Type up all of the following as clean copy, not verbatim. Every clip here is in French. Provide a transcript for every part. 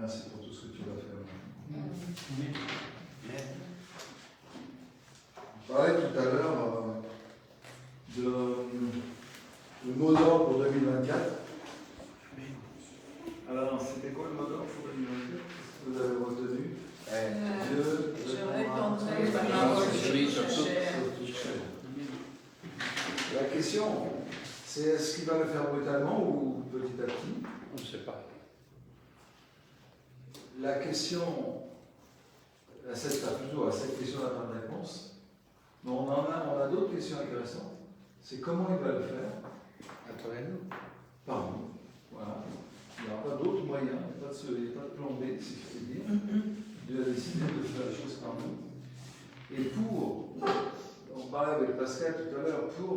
Merci pour tout ce que tu vas faire. On parlait tout à l'heure le mot d'ordre pour 2024. Alors, c'était quoi le mot d'ordre pour 2024? Qu'est-ce que vous avez retenu? Je répondrai par la recherche. La question, c'est est-ce qu'il va le faire brutalement ou petit à petit? On ne sait pas. La question, à cette question n'a pas de réponse. Mais on a d'autres questions intéressantes. C'est comment il va le faire? À travers nous. Par nous. Voilà. Il n'y aura pas d'autres moyens, il n'y a pas de plan B, si je puis dire. Dieu a décidé de faire les choses par nous. Et on parlait avec Pascal tout à l'heure, pour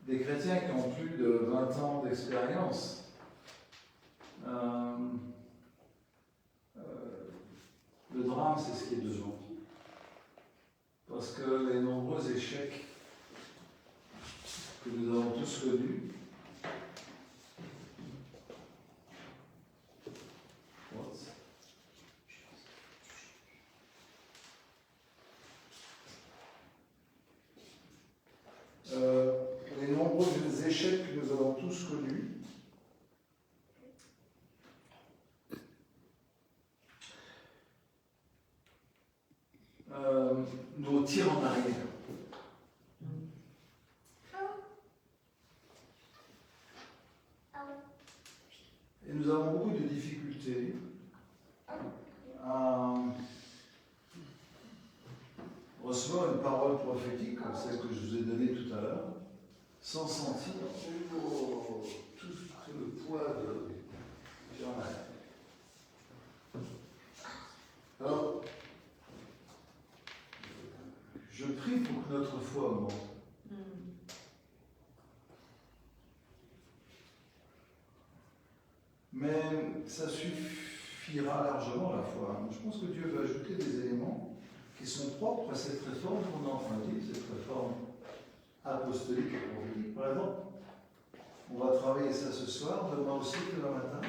des chrétiens qui ont plus de 20 ans d'expérience, le drame, c'est ce qui est devant. Parce que les nombreux échecs que nous avons tous connus, les nombreux échecs que nous avons tous connus, nous tirent en arrière. Et nous avons beaucoup de difficultés à recevoir une parole prophétique, comme celle que je vous ai donnée tout à l'heure, sans sentir tout le poids de Jean-Marc. Alors, je prie pour que notre foi augmente. Mais ça suffira largement la foi. Je pense que Dieu veut ajouter des éléments qui sont propres à cette réforme qu'on a en train de vivre, cette réforme apostolique et prophétique. Par exemple, on va travailler ça ce soir, demain aussi, demain matin.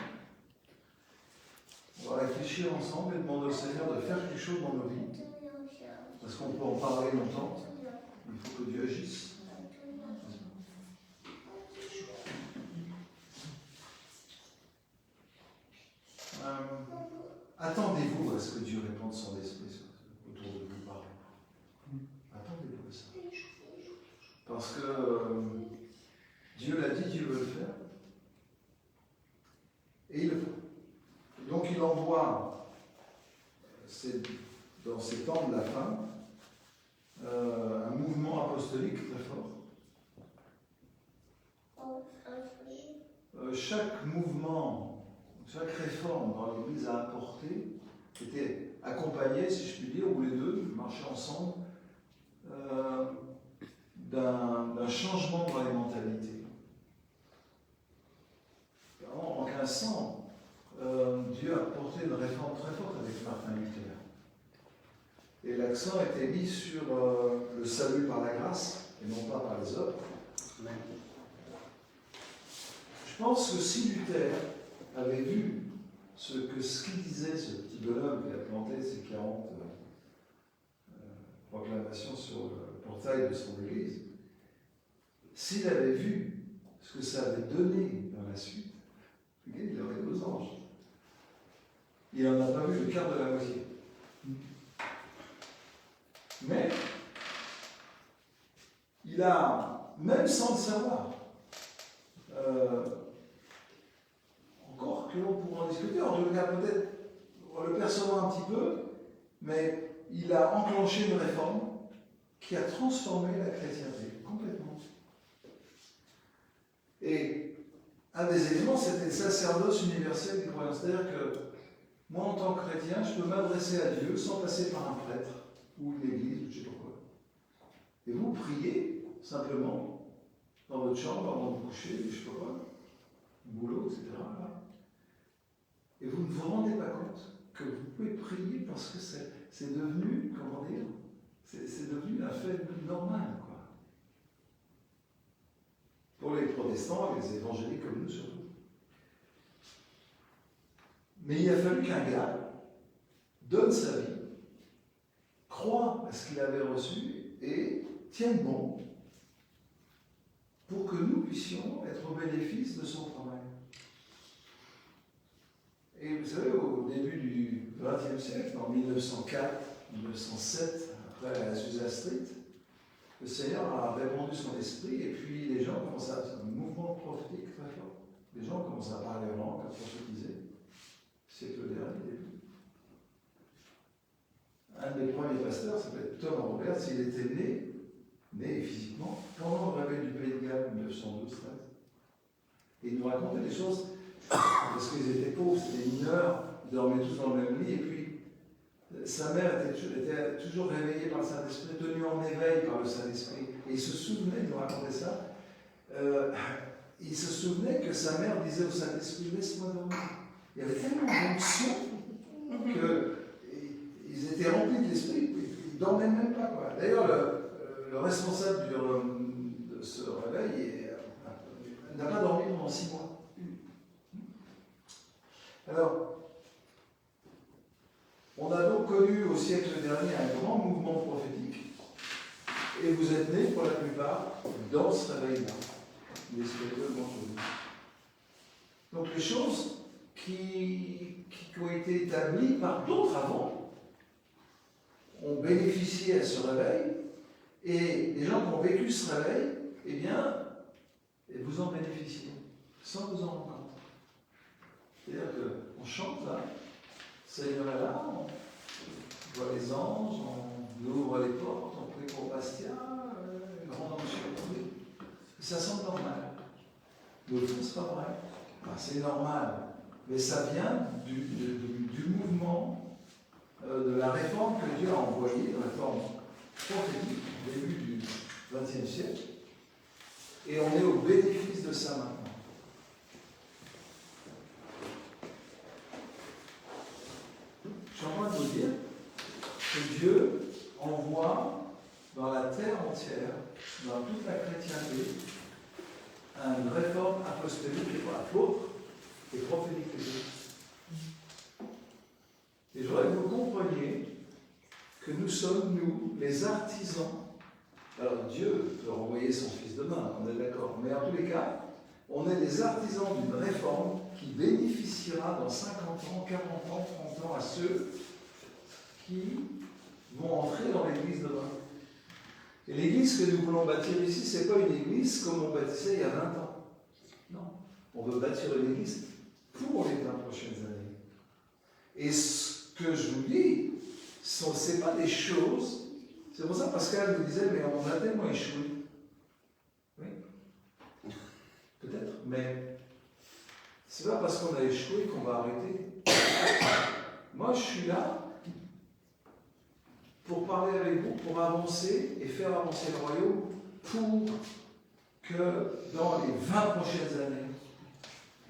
On va réfléchir ensemble et demander au Seigneur de faire quelque chose dans nos vies. Parce qu'on peut en parler longtemps. Il faut que Dieu agisse. Attendez-vous à ce que Dieu répande son esprit autour de vous par attendez-vous à ça. Parce que Dieu l'a dit, Dieu veut le faire. Et il le fait. Donc il envoie, dans ces temps de la fin, un mouvement apostolique très fort. Chaque mouvement, chaque réforme dans l'Église a apporté, était accompagnée, si je puis dire, ou les deux marchaient ensemble, d'un changement dans les mentalités. En 1500, Dieu a porté une réforme très forte avec Martin Luther. Et l'accent était mis sur le salut par la grâce, et non pas par les œuvres. Je pense que si Luther avait vu ce qu'il disait, ce petit bonhomme qui a planté ses 40 proclamations sur le portail de son église, s'il avait vu ce que ça avait donné dans la suite, il aurait été aux anges. Il n'en a pas vu le quart de la moitié. Mais il a, même sans le savoir, encore que l'on pourra en discuter, en tout cas peut-être on le percevra un petit peu, mais il a enclenché une réforme qui a transformé la chrétienté complètement. Et un des éléments, c'était le sacerdoce universel des croyances. C'est-à-dire que moi, en tant que chrétien, je peux m'adresser à Dieu sans passer par un prêtre ou une église, ou je ne sais pas quoi. Et vous priez simplement dans votre chambre avant de vous coucher, je ne sais pas quoi, boulot, etc. Là. Et vous ne vous rendez pas compte que vous pouvez prier parce que c'est devenu, comment dire, c'est devenu un fait normal, quoi. Pour les protestants et les évangéliques comme nous surtout. Mais il a fallu qu'un gars donne sa vie, croit à ce qu'il avait reçu et tienne bon pour que nous puissions être au bénéfice de son travail. Et vous savez, au début du XXe siècle, en 1904, 1907, après la Azusa Street, le Seigneur a répandu son esprit et puis les gens commencent à... C'est un mouvement prophétique très fort. Les gens commencent à parler en langue, à prophétiser. Siècle dernier, début. Un des premiers pasteurs s'appelait Tom Roberts, il était né physiquement, pendant le réveil du Pays de Galles, 1912-13. Et il nous racontait des choses, parce qu'ils étaient pauvres, c'était mineurs, ils dormaient tous dans le même lit, et puis sa mère était toujours réveillée par le Saint-Esprit, tenue en éveil par le Saint-Esprit. Et il se souvenait, il nous racontait ça, il se souvenait que sa mère disait au Saint-Esprit, laisse-moi dormir. Il y avait tellement d'onction qu'ils étaient remplis de l'esprit, ils ne dormaient même pas. Quoi. D'ailleurs, le responsable de ce réveil n'a pas dormi pendant 6 mois. Alors, on a donc connu au siècle dernier un grand mouvement prophétique, et vous êtes nés pour la plupart dans ce réveil-là, les spirituellement connus. Donc les choses qui ont été établies par d'autres avant ont bénéficié à ce réveil, et les gens qui ont vécu ce réveil, eh bien, vous en bénéficiez, sans vous en rendre compte. C'est-à-dire qu'on chante là, Seigneur est là, on voit les anges, on ouvre les portes, on prie pour Bastia, grande onction. Ça semble normal. Mais au fond, c'est pas vrai. Enfin, c'est normal. Mais ça vient du mouvement de la réforme que Dieu a envoyée, la réforme prophétique au début du XXe siècle. Et on est au bénéfice de ça maintenant. Je suis en train de vous dire que Dieu envoie dans la terre entière, dans toute la chrétienté, une réforme apostolique et apôtre et prophétique. Et je voudrais que vous compreniez que nous sommes, nous, les artisans. Alors Dieu peut renvoyer son Fils demain, on est d'accord, mais en tous les cas, on est les artisans d'une réforme qui bénéficiera dans 50 ans, 40 ans, 30 ans à ceux qui vont entrer dans l'Église demain. Et l'Église que nous voulons bâtir ici, ce n'est pas une Église comme on bâtissait il y a 20 ans. Non, on veut bâtir une Église pour les 20 prochaines années. Et ce que je vous dis, ce n'est pas des choses... C'est pour ça que Pascal nous disait, mais on a tellement échoué. Oui, peut-être, mais c'est pas parce qu'on a échoué qu'on va arrêter. Moi, je suis là pour parler avec vous, pour avancer et faire avancer le royaume, pour que dans les 20 prochaines années,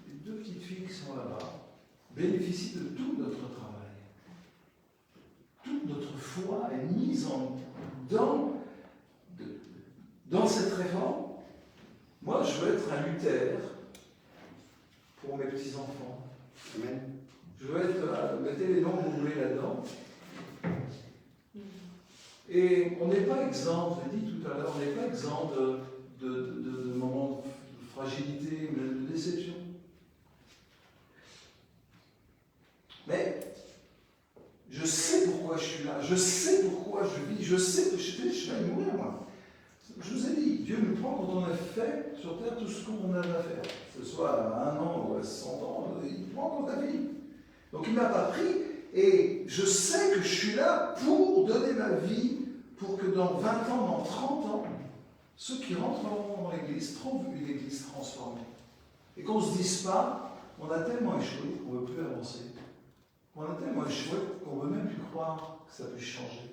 les 2 petites filles qui sont là-bas bénéficient de tout notre travail. Toute notre foi est mise dans cette réforme. Moi, je veux être un Luther pour mes petits-enfants. Amen. Je veux être, mettez les noms que vous voulez là-dedans. Et on n'est pas exempt, je l'ai dit tout à l'heure, on n'est pas exempt de moments de fragilité, de déception. Mais je sais pourquoi je suis là, je sais pourquoi je vis, je sais que je vais mourir, moi. Je vous ai dit, Dieu nous prend quand on a fait sur terre tout ce qu'on a à faire. Que ce soit à 1 an ou à 100 ans, il prend quand ta vie. Donc il ne m'a pas pris, et je sais que je suis là pour donner ma vie, pour que dans 20 ans, dans 30 ans, ceux qui rentreront dans l'Église trouvent une Église transformée. Et qu'on ne se dise pas, on a tellement échoué qu'on ne veut plus avancer. On a tellement échoué qu'on ne veut même plus croire que ça puisse changer.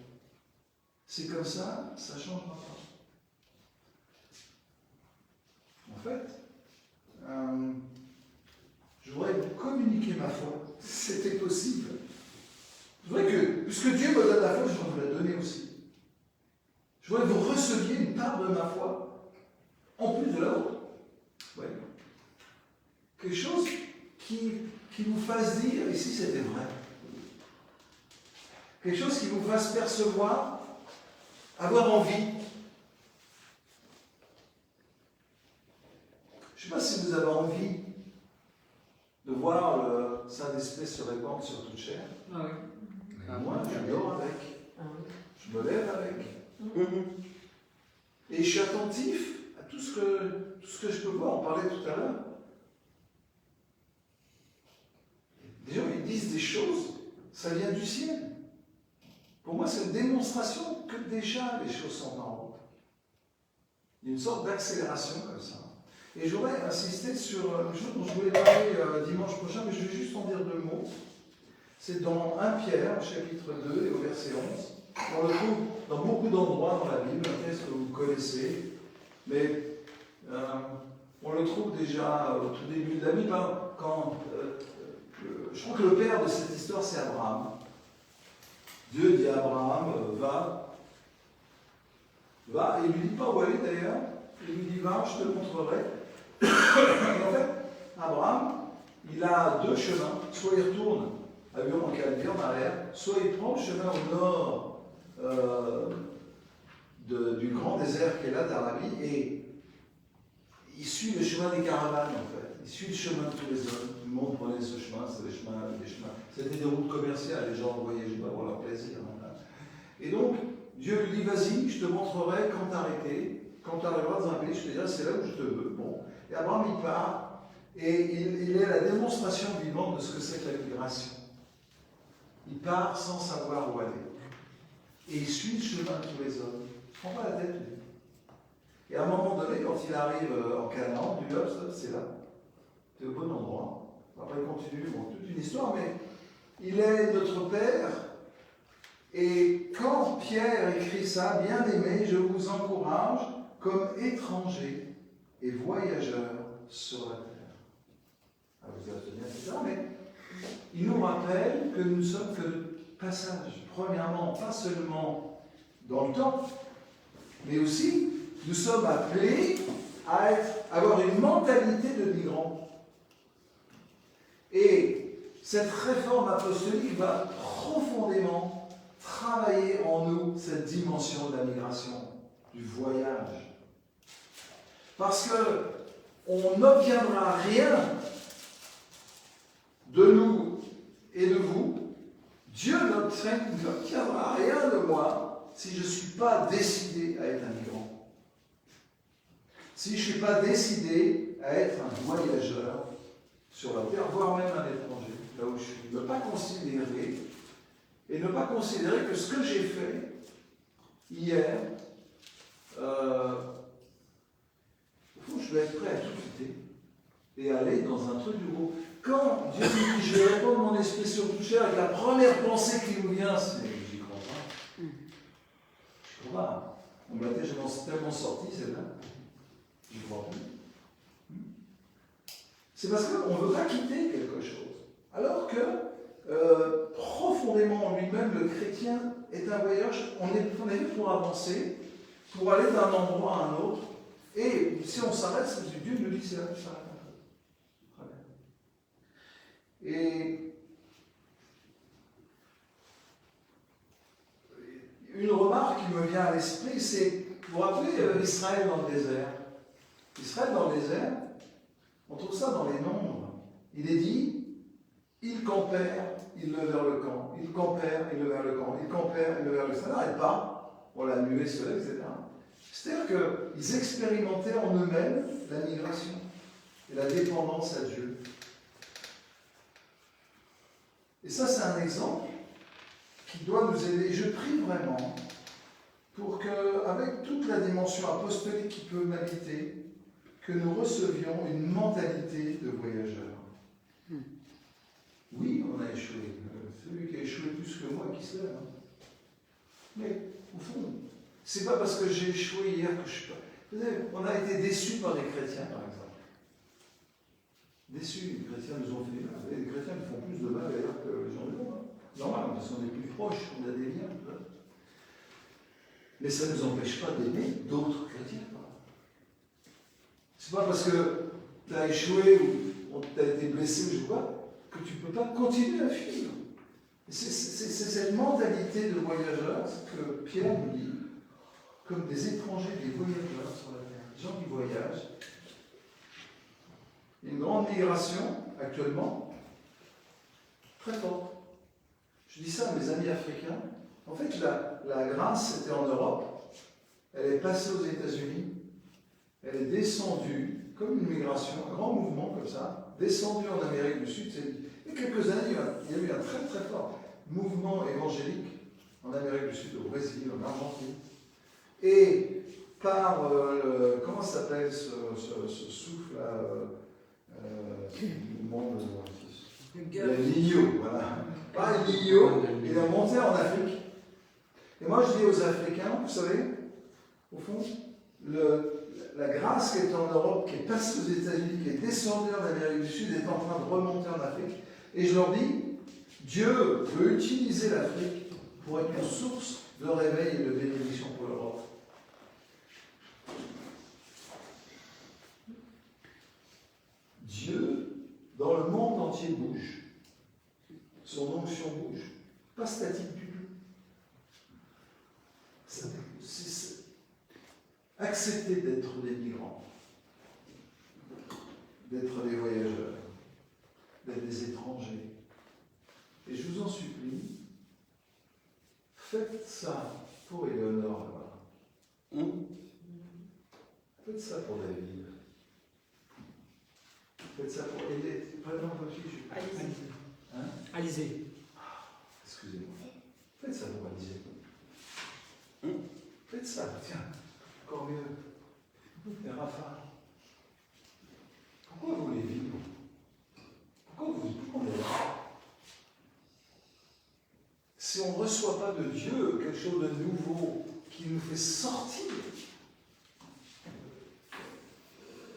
C'est comme ça, ça ne changera pas. En fait, je voudrais vous communiquer ma foi, si c'était possible. Je voudrais que, puisque Dieu me donne la foi, je vais vous la donner aussi. Je voudrais que vous receviez une part de ma foi, en plus de la vôtre. Ouais. Quelque chose qui vous fasse dire, ici c'était vrai. Quelque chose qui vous fasse percevoir, avoir envie. Je ne sais pas si vous avez envie de voir le Saint-Esprit se répandre sur toute chair. Ah oui. Moi, je dors avec. Ah oui. Je me lève avec. Et je suis attentif à tout ce que je peux voir. On parlait tout à l'heure. Les gens, ils disent des choses, ça vient du ciel. Pour moi, c'est une démonstration que déjà les choses sont en route. Il y a une sorte d'accélération comme ça. Et j'aurais insisté sur une chose dont je voulais parler dimanche prochain, mais je vais juste en dire 2 mots. C'est dans 1 Pierre, chapitre 2 et au verset 11. On le trouve dans beaucoup d'endroits dans la Bible, un texte que vous connaissez, mais on le trouve déjà au tout début de la Bible, quand je crois que le père de cette histoire, c'est Abraham. Dieu dit à Abraham, va, et il lui dit pas où aller d'ailleurs, il lui dit, va, je te montrerai. Et en fait, Abraham, il a 2 chemins, soit il retourne à Ur en Chaldée en arrière, soit il prend le chemin au nord du grand désert qui est là d'Arabie, et il suit le chemin des caravanes en fait, il suit le chemin de tous les hommes. Tout le monde prenait ce chemin, c'est des chemins. C'était des routes commerciales, les gens voyageaient pas pour leur plaisir. Et donc, Dieu lui dit, vas-y, je te montrerai quand t'arrêter, quand tu arriveras dans un pays, je te dirai, c'est là où je te veux. Bon. Et Abraham, il part, et il est la démonstration vivante de ce que c'est que la migration. Il part sans savoir où aller. Et il suit le chemin de tous les hommes. Il ne prend pas la tête, lui. Et à un moment donné, quand il arrive en Canaan, du hop, c'est là. C'est au bon endroit. Après, il continue, bon, toute une histoire, mais il est notre Père. Et quand Pierre écrit ça, bien-aimés, je vous encourage comme étrangers et voyageurs sur la terre. À vous abstenir, etc. Mais il nous rappelle que nous ne sommes que de passage. Premièrement, pas seulement dans le temps, mais aussi, nous sommes appelés à avoir une mentalité de migrants. Et cette réforme apostolique va profondément travailler en nous cette dimension de la migration, du voyage. Parce qu'on n'obtiendra rien de nous et de vous. Dieu n'obtiendra rien de moi si je ne suis pas décidé à être un migrant. Si je ne suis pas décidé à être un voyageur sur la terre, voire même un étranger, là où je suis. Ne pas considérer, et ne pas considérer que ce que j'ai fait hier, au fond, je vais être prêt à tout quitter et aller dans un truc nouveau. Quand Dieu dit, je vais répandre mon esprit sur toute chair, et que la première pensée qui nous vient, c'est j'y crois pas. Je crois pas. On me l'a tellement sorti, celle-là. J'y crois plus. C'est parce qu'on ne veut pas quitter quelque chose. Alors que, profondément en lui-même, le chrétien est un voyage, on est fait pour avancer, pour aller d'un endroit à un autre. Et si on s'arrête, c'est parce que Dieu nous dit c'est là que ça s'arrête. Et une remarque qui me vient à l'esprit, c'est, vous vous rappelez Israël dans le désert. Israël dans le désert, on trouve ça dans les nombres. Il est dit, ils campèrent, ils levèrent le camp. Ils campèrent, ils levèrent le camp. Ils campèrent, ils levèrent le camp. Ça n'arrête pas. On l'a nuée se lève, etc. C'est-à-dire qu'ils expérimentaient en eux-mêmes la migration et la dépendance à Dieu. Et ça, c'est un exemple qui doit nous aider. Je prie vraiment pour qu'avec toute la dimension apostolique qui peut m'habiter, que nous recevions une mentalité de voyageurs. Oui, on a échoué. Celui qui a échoué plus que moi qui se lève. Mais, au fond, c'est pas parce que j'ai échoué hier que je suis pas. Vous savez, on a été déçus par les chrétiens, par exemple. Déçus, les chrétiens nous ont fait du mal. Les chrétiens nous font plus de mal d'ailleurs que les gens du monde. Normal, parce qu'on est plus proches, on a des liens. Mais ça ne nous empêche pas d'aimer d'autres chrétiens. C'est pas parce que tu as échoué ou on dont tu as été blessé ou je sais pas, que tu ne peux pas continuer à fuir. C'est cette mentalité de voyageur que Pierre nous dit, comme des étrangers, des voyageurs sur la terre, des gens qui voyagent. Il y a une grande migration actuellement, très forte. Je dis ça à mes amis africains. En fait, la grâce, c'était en Europe. Elle est passée aux États-Unis. Elle est descendue, comme une migration, un grand mouvement comme ça, descendue en Amérique du Sud. Il y a quelques années, il y a eu un très très fort mouvement évangélique en Amérique du Sud, au Brésil, en Argentine. Et par, comment s'appelle ce souffle-là le monde le Nino, voilà. Par le Nino, il est monté en Afrique. Et moi je dis aux Africains, vous savez, au fond, la grâce qui est en Europe, qui est passée aux États-Unis, qui est descendue en Amérique du Sud, est en train de remonter en Afrique. Et je leur dis, Dieu veut utiliser l'Afrique pour être une source de réveil et de bénédiction pour l'Europe. Dieu, dans le monde entier, bouge. Son onction bouge. Pas statique du tout. Accepter d'être des migrants, d'être des voyageurs, d'être des étrangers. Et je vous en supplie, faites ça pour Éléonore là-bas. Faites ça pour David. Faites ça pour prenons votre fille. Hein? Alizé. Excusez-moi. Faites ça pour Alizé. Faites ça, tiens. Encore mieux. Et Raphaël. Pourquoi vous voulez vivre? Pourquoi on est là? Si on ne reçoit pas de Dieu quelque chose de nouveau qui nous fait sortir,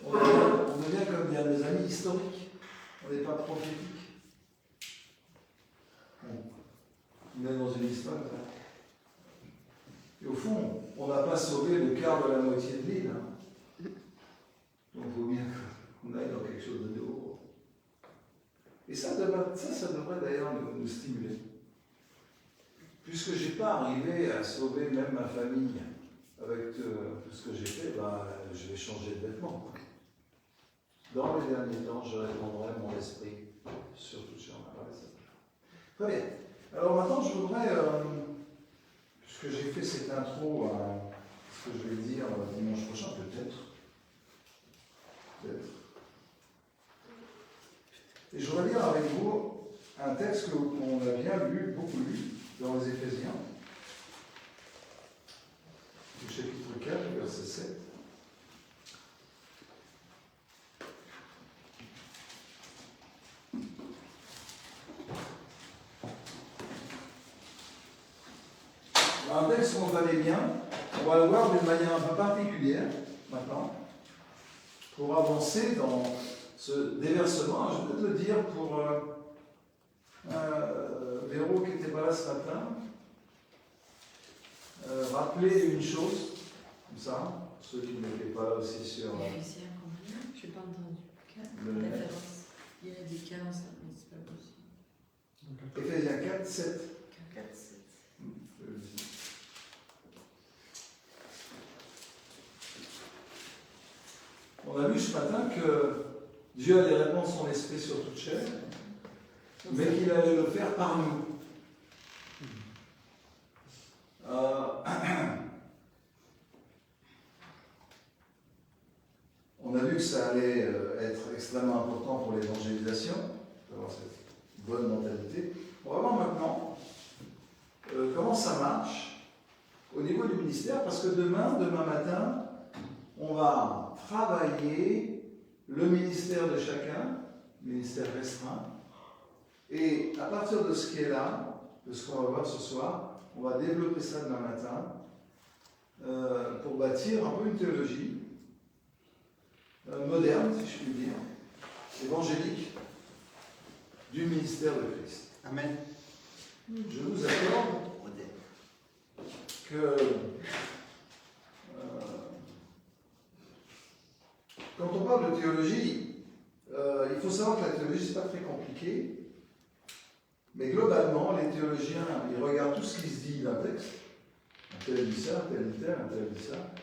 on devient comme des amis historiques. On n'est pas prophétique. On est dans une histoire. Et au fond, on n'a pas sauvé le quart de la moitié de l'île. Hein. Donc il vaut bien qu'on aille dans quelque chose de nouveau. Et ça devrait d'ailleurs nous stimuler. Puisque je n'ai pas arrivé à sauver même ma famille avec tout ce que j'ai fait, je vais changer de vêtements. Dans les derniers temps, je répandrai mon esprit sur tout sur ma race. Très bien. Alors maintenant, je voudrais, puisque j'ai fait cette intro à ce que je vais dire dimanche prochain, peut-être. Et je voudrais lire avec vous un texte qu'on a bien lu, beaucoup lu, dans les Éphésiens, au chapitre 4, verset 7. Un texte qu'on connaît bien, on va le voir d'une manière un peu particulière maintenant, pour avancer dans ce déversement. Je vais peut-être le dire pour Véro qui n'était pas là ce matin. Rappeler une chose, comme ça, ceux qui n'étaient pas là aussi sur. Éphésiens combien? Je n'ai pas entendu. Référence. Il y a dit 15, mais c'est pas possible. Éphésiens 4, 7. 4, 7. On a vu ce matin que Dieu allait répandre son esprit sur toute chair, mais qu'il allait le faire par nous. On a vu que ça allait être extrêmement important pour l'évangélisation, d'avoir cette bonne mentalité. On va voir maintenant comment ça marche au niveau du ministère, parce que demain matin, on va travailler le ministère de chacun, ministère restreint, et à partir de ce qui est là, de ce qu'on va voir ce soir, on va développer ça demain matin pour bâtir un peu une théologie moderne, si je puis dire, évangélique, du ministère de Christ. Amen. Je vous accorde que quand on parle de théologie, il faut savoir que la théologie, c'est pas très compliqué, mais globalement, les théologiens, ils regardent tout ce qui se dit dans le texte. Un tel dit ça, un tel dit tel, un tel dit ça.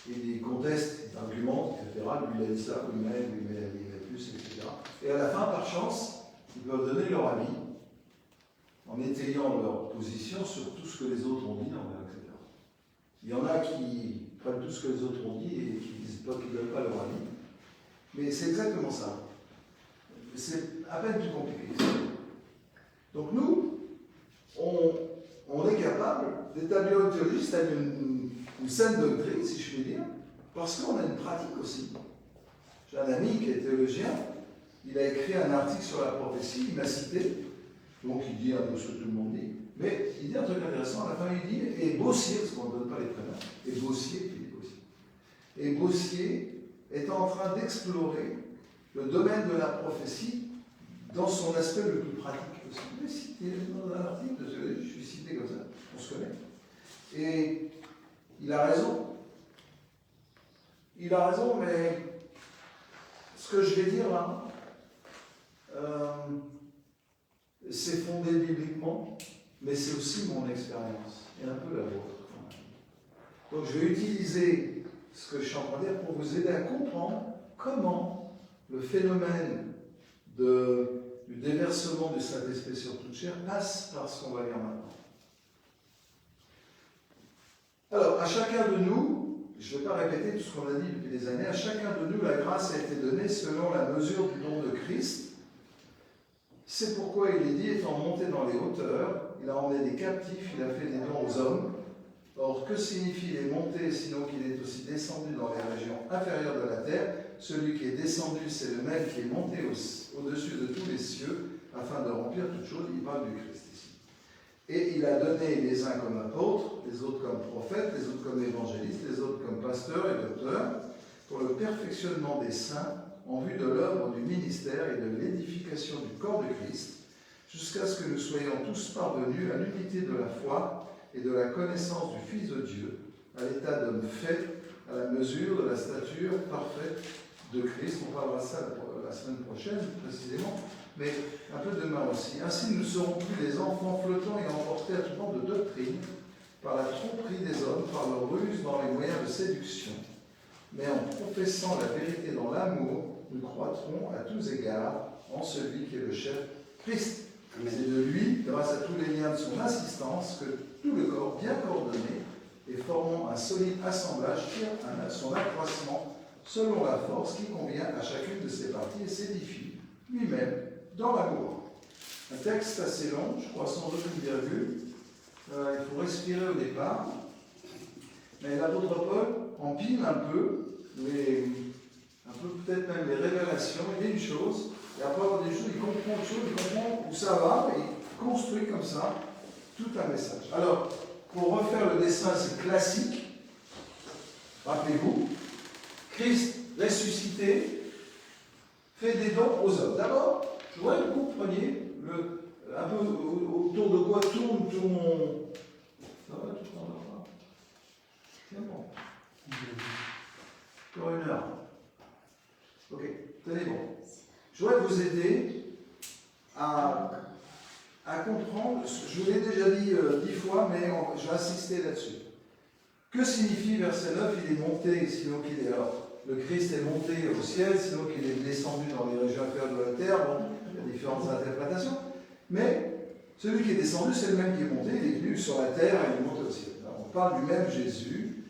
Et ils contestent, ils argumentent, etc. Lui, il a dit ça, lui, il met plus, etc. Et à la fin, par chance, ils peuvent donner leur avis en étayant leur position sur tout ce que les autres ont dit, etc. Il y en a qui prennent tout ce que les autres ont dit et qui disent pas qu'ils ne donnent pas leur avis. Mais c'est exactement ça. C'est à peine plus compliqué. Donc nous, on est capable d'établir une théologie, c'est-à-dire une saine doctrine, si je puis dire, parce qu'on a une pratique aussi. J'ai un ami qui est théologien, il a écrit un article sur la prophétie, il m'a cité, donc il dit un peu ce que tout le monde dit, mais il dit un truc intéressant, à la fin il dit, et Bossier, parce qu'on ne donne pas les prénoms, et Bossier, et Bossier est en train d'explorer le domaine de la prophétie dans son aspect le plus pratique possible. Il est cité dans un article, je suis cité comme ça, on se connaît. Et il a raison. Il a raison, mais ce que je vais dire là, c'est fondé bibliquement, mais c'est aussi mon expérience, et un peu la vôtre. Donc je vais utiliser ce que je suis en train de dire pour vous aider à comprendre comment le phénomène du déversement du Saint-Esprit sur toute chair passe par ce qu'on va lire maintenant. Alors, à chacun de nous, je ne vais pas répéter tout ce qu'on a dit depuis des années, à chacun de nous, la grâce a été donnée selon la mesure du don de Christ. C'est pourquoi il est dit, étant monté dans les hauteurs, il a emmené des captifs, il a fait des dons aux hommes. Or, que signifie les montées, sinon qu'il est aussi descendu dans les régions inférieures de la terre? Celui qui est descendu, c'est le même qui est monté au-dessus de tous les cieux, afin de remplir toutes choses. Il parle du Christ ici. Et il a donné les uns comme apôtres, les autres comme prophètes, les autres comme évangélistes, les autres comme pasteurs et docteurs, pour le perfectionnement des saints, en vue de l'œuvre du ministère et de l'édification du corps de Christ, jusqu'à ce que nous soyons tous parvenus à l'unité de la foi et de la connaissance du Fils de Dieu, à l'état d'homme fait, à la mesure de la stature parfaite de Christ. On parlera de ça la semaine prochaine, précisément, mais un peu demain aussi. Ainsi, nous ne serons plus des enfants flottants et emportés à tout vent de doctrine, par la tromperie des hommes, par leur ruse dans les moyens de séduction. Mais en professant la vérité dans l'amour, nous croîtrons à tous égards en celui qui est le chef, Christ. C'est de lui, grâce à tous les liens de son assistance, que tout le corps, bien coordonné et formant un solide assemblage, tire à son accroissement selon la force qui convient à chacune de ses parties et s'édifie lui-même dans l'amour. Un texte assez long, je crois sans aucune virgule. Il faut respirer au départ. Mais l'apôtre Paul empile un peu peut-être même les révélations. Il dit une chose, et après avoir des choses, il comprend autre chose, il comprend où ça va, et il construit comme ça tout un message. Alors, pour refaire le dessin, c'est classique. Rappelez-vous, Christ ressuscité fait des dons aux hommes. D'abord, je voudrais que vous preniez un peu autour de quoi tourne tout mon... Ça va, tout en là. C'est bon. Encore une heure. Ok, tenez bon. Je voudrais vous aider à comprendre, je vous l'ai déjà dit 10 fois, mais je vais insister là-dessus. Que signifie verset 9? Il est monté, sinon qu'il est... Alors, le Christ est monté au ciel, sinon qu'il est descendu dans les régions inférieures de la terre. Bon, il y a différentes interprétations. Mais celui qui est descendu, c'est le même qui est monté, il est venu sur la terre et il est monté au ciel. Alors, on parle du même Jésus.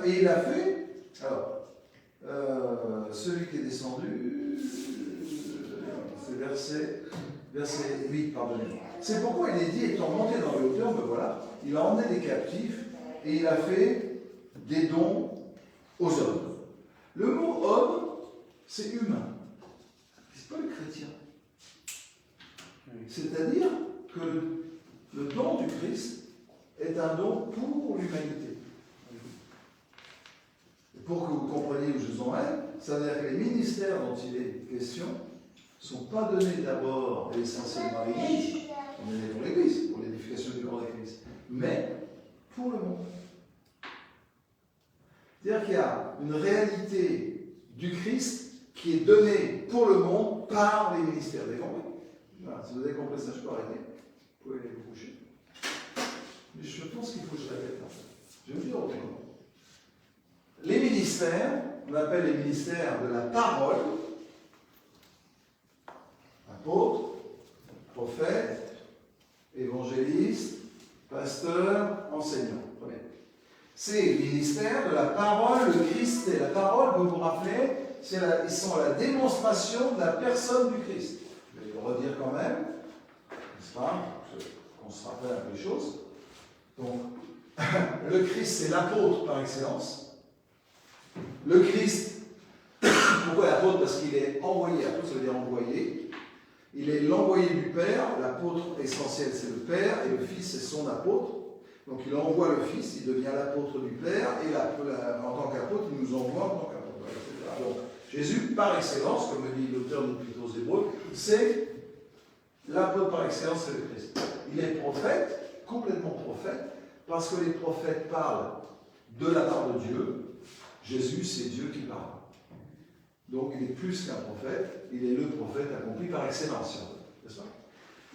Et il a fait... Alors, celui qui est descendu, c'est verset 8, pardonnez-moi. C'est pourquoi il est dit, étant monté dans les hauteurs, me voilà, il a emmené des captifs et il a fait des dons aux hommes. Le mot homme, c'est humain. C'est pas le chrétien. C'est-à-dire que le don du Christ est un don pour l'humanité. Pour que vous compreniez où je vous emmène, ça veut dire que les ministères dont il est question ne sont pas donnés d'abord et essentiellement à l'Église, on est donnés pour l'Église, pour l'édification du corps de Christ, mais pour le monde. C'est-à-dire qu'il y a une réalité du Christ qui est donné pour le monde par les ministères. Vous avez compris? Voilà, si vous avez compris ça, je peux arrêter. Vous pouvez aller vous coucher. Mais je pense qu'il faut que je répète. En fait. Je vais vous dire autrement. Les ministères, on appelle les ministères de la parole, apôtres, prophètes, évangélistes, pasteurs, enseignants. C'est le ministère de la parole, le Christ et la parole, vous vous rappelez, ils sont la démonstration de la personne du Christ. Je vais le redire quand même, n'est-ce pas, qu'on se rappelle un peu les choses. Donc, le Christ, c'est l'apôtre par excellence. Le Christ, pourquoi l'apôtre? Parce qu'il est envoyé, apôtre ça veut dire envoyé. Il est l'envoyé du Père, l'apôtre essentiel c'est le Père, et le Fils c'est son apôtre. Donc il envoie le Fils, il devient l'apôtre du Père, et en tant qu'apôtre, il nous envoie en tant qu'apôtre, etc. Donc Jésus, par excellence, comme le dit l'auteur de l'Épître aux Hébreux, c'est l'apôtre par excellence, c'est le Christ. Il est prophète, complètement prophète, parce que les prophètes parlent de la part de Dieu. Jésus, c'est Dieu qui parle. Donc il est plus qu'un prophète, il est le prophète accompli par excellence, n'est-ce pas?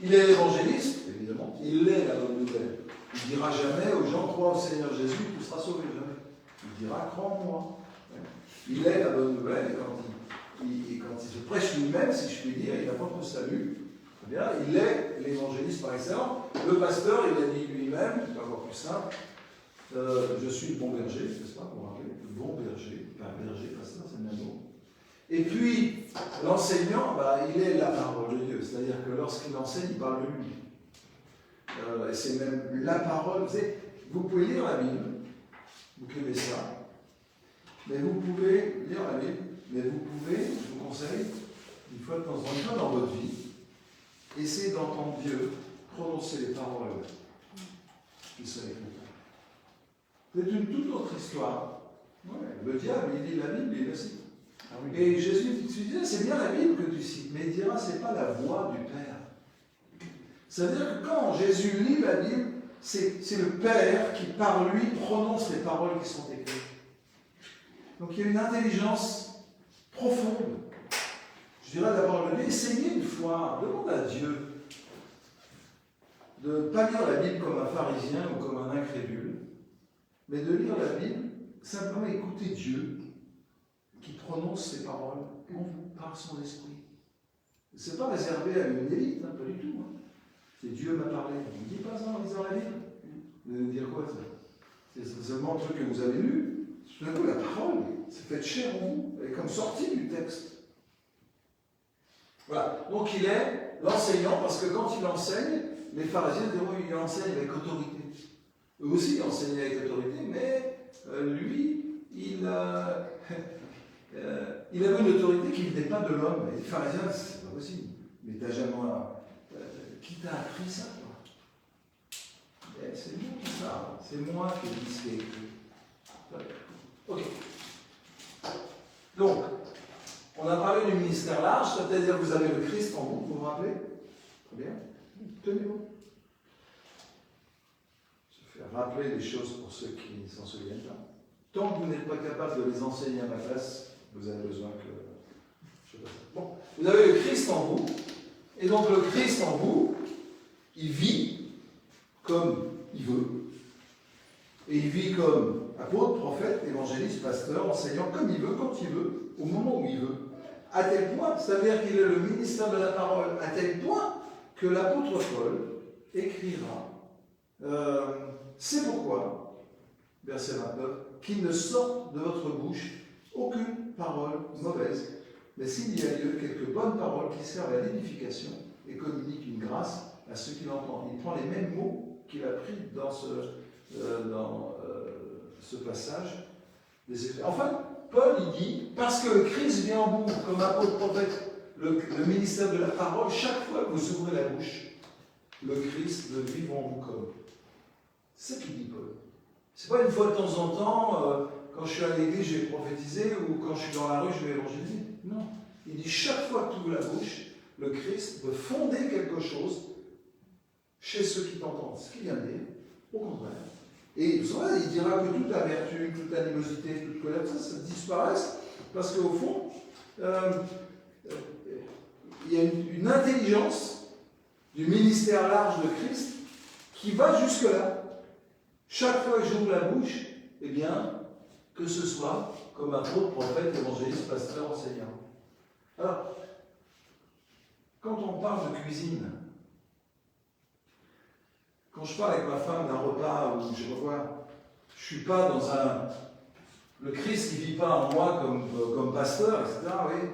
Il est l'évangéliste, évidemment, il est la bonne nouvelle. Il ne dira jamais aux gens, crois au Seigneur Jésus, tu seras sauvé, jamais. Il dira, crois en moi. Il est la bonne nouvelle, et quand il se prêche lui-même, si je puis dire, il apporte le salut. Bien, il est l'évangéliste par excellence. Le pasteur, il a dit lui-même, c'est encore plus simple, je suis le bon berger, n'est-ce pas, pour rappeler, le bon berger, pas berger, pasteur, c'est le même mot. Et puis, l'enseignant, il est la parole de Dieu, c'est-à-dire que lorsqu'il enseigne, il parle de lui. Et c'est même la parole. Vous pouvez lire la Bible, vous écrivez ça, mais vous pouvez lire la Bible, mais vous pouvez, je vous conseille, une fois de temps en temps dans votre vie, essayer d'entendre Dieu prononcer les paroles qui sont écrites. C'est une toute autre histoire. Ouais, le diable, il lit la Bible, il le cite. Ah oui. Et Jésus disait, c'est bien la Bible que tu cites, mais il dira, c'est pas la voix du Père. C'est-à-dire que quand Jésus lit la Bible, c'est le Père qui, par lui, prononce les paroles qui sont écrites. Donc il y a une intelligence profonde. Je dirais d'abord, essayez une fois, demande à Dieu de ne pas lire la Bible comme un pharisien ou comme un incrédule, mais de lire la Bible, simplement écouter Dieu qui prononce ses paroles en vous, par son esprit. Ce n'est pas réservé à une élite, pas du tout. C'est Dieu m'a parlé. On ne dit pas ça en lisant la Bible. Vous allez me dire quoi, ça? C'est seulement un truc que vous avez lu. Tout d'un coup, la parole s'est faite chair en vous. Elle est comme sortie du texte. Voilà. Donc il est l'enseignant, parce que quand il enseigne, les pharisiens diront qu'il enseigne avec autorité. Eux aussi enseignaient avec autorité, mais lui, il avait une autorité qui ne venait pas de l'homme. Et les pharisiens, c'est pas possible. Mais t'as jamais. Qui t'a appris ça, toi? C'est moi qui parle. C'est moi qui dis ce qui est écrit. Ok. Donc, on a parlé du ministère large, c'est-à-dire que vous avez le Christ en vous, vous vous rappelez? Très bien. Tenez-vous. Je vais rappeler des choses pour ceux qui ne s'en souviennent pas. Tant que vous n'êtes pas capable de les enseigner à ma place, vous avez besoin que... Je sais pas ça. Bon, vous avez le Christ en vous, et donc le Christ en vous, il vit comme il veut. Et il vit comme apôtre, prophète, évangéliste, pasteur, enseignant, comme il veut, quand il veut, au moment où il veut. À tel point, c'est-à-dire qu'il est le ministère de la parole, à tel point que l'apôtre Paul écrira c'est pourquoi, verset 29, qu'il ne sorte de votre bouche aucune parole mauvaise, mais s'il y a lieu, quelques bonnes paroles qui servent à l'édification et communiquent une grâce à ceux qui l'entendent. Il prend les mêmes mots qu'il a pris dans ce passage des Éphésiens. Enfin, Paul, il dit, parce que le Christ vient en vous, comme apôtre prophète, le ministère de la parole, chaque fois que vous ouvrez la bouche, le Christ le vit en vous comme. C'est ce qu'il dit Paul. C'est pas une fois de temps en temps, quand je suis à l'église, je vais prophétiser, ou quand je suis dans la rue, je vais évangéliser. Non. Il dit, chaque fois que tu ouvres la bouche, le Christ veut fonder quelque chose chez ceux qui t'entendent. Ce qu'il vient de dire, au contraire. Et vous savez, il dira que toute la vertu, toute animosité, toute colère, ça disparaisse, parce qu'au fond, il y a une intelligence du ministère large de Christ qui va jusque-là. Chaque fois que j'ouvre la bouche, eh bien, que ce soit comme apôtre, prophète, évangéliste, pasteur, enseignant. Alors, quand on parle de cuisine, quand je parle avec ma femme d'un repas où je revois, je ne suis pas dans le Christ qui ne vit pas en moi comme pasteur, etc. Oui.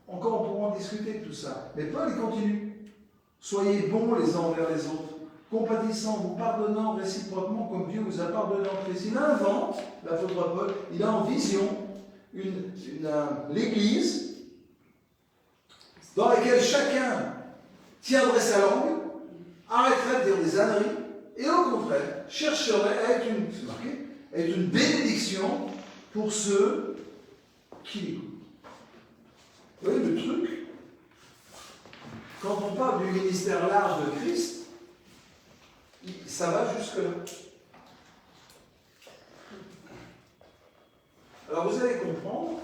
Encore on pourra en discuter de tout ça. Mais Paul, il continue. Soyez bons les uns envers les autres, compatissants, vous pardonnant réciproquement comme Dieu vous a pardonné en Christ. Il invente, l'apôtre Paul, il a en vision l'Église dans laquelle chacun tiendrait sa langue, arrêterait de dire des âneries, et au contraire, chercherait à être une bénédiction pour ceux qui l'écoutent. Vous voyez le truc? Quand on parle du ministère large de Christ, ça va jusque-là. Alors vous allez comprendre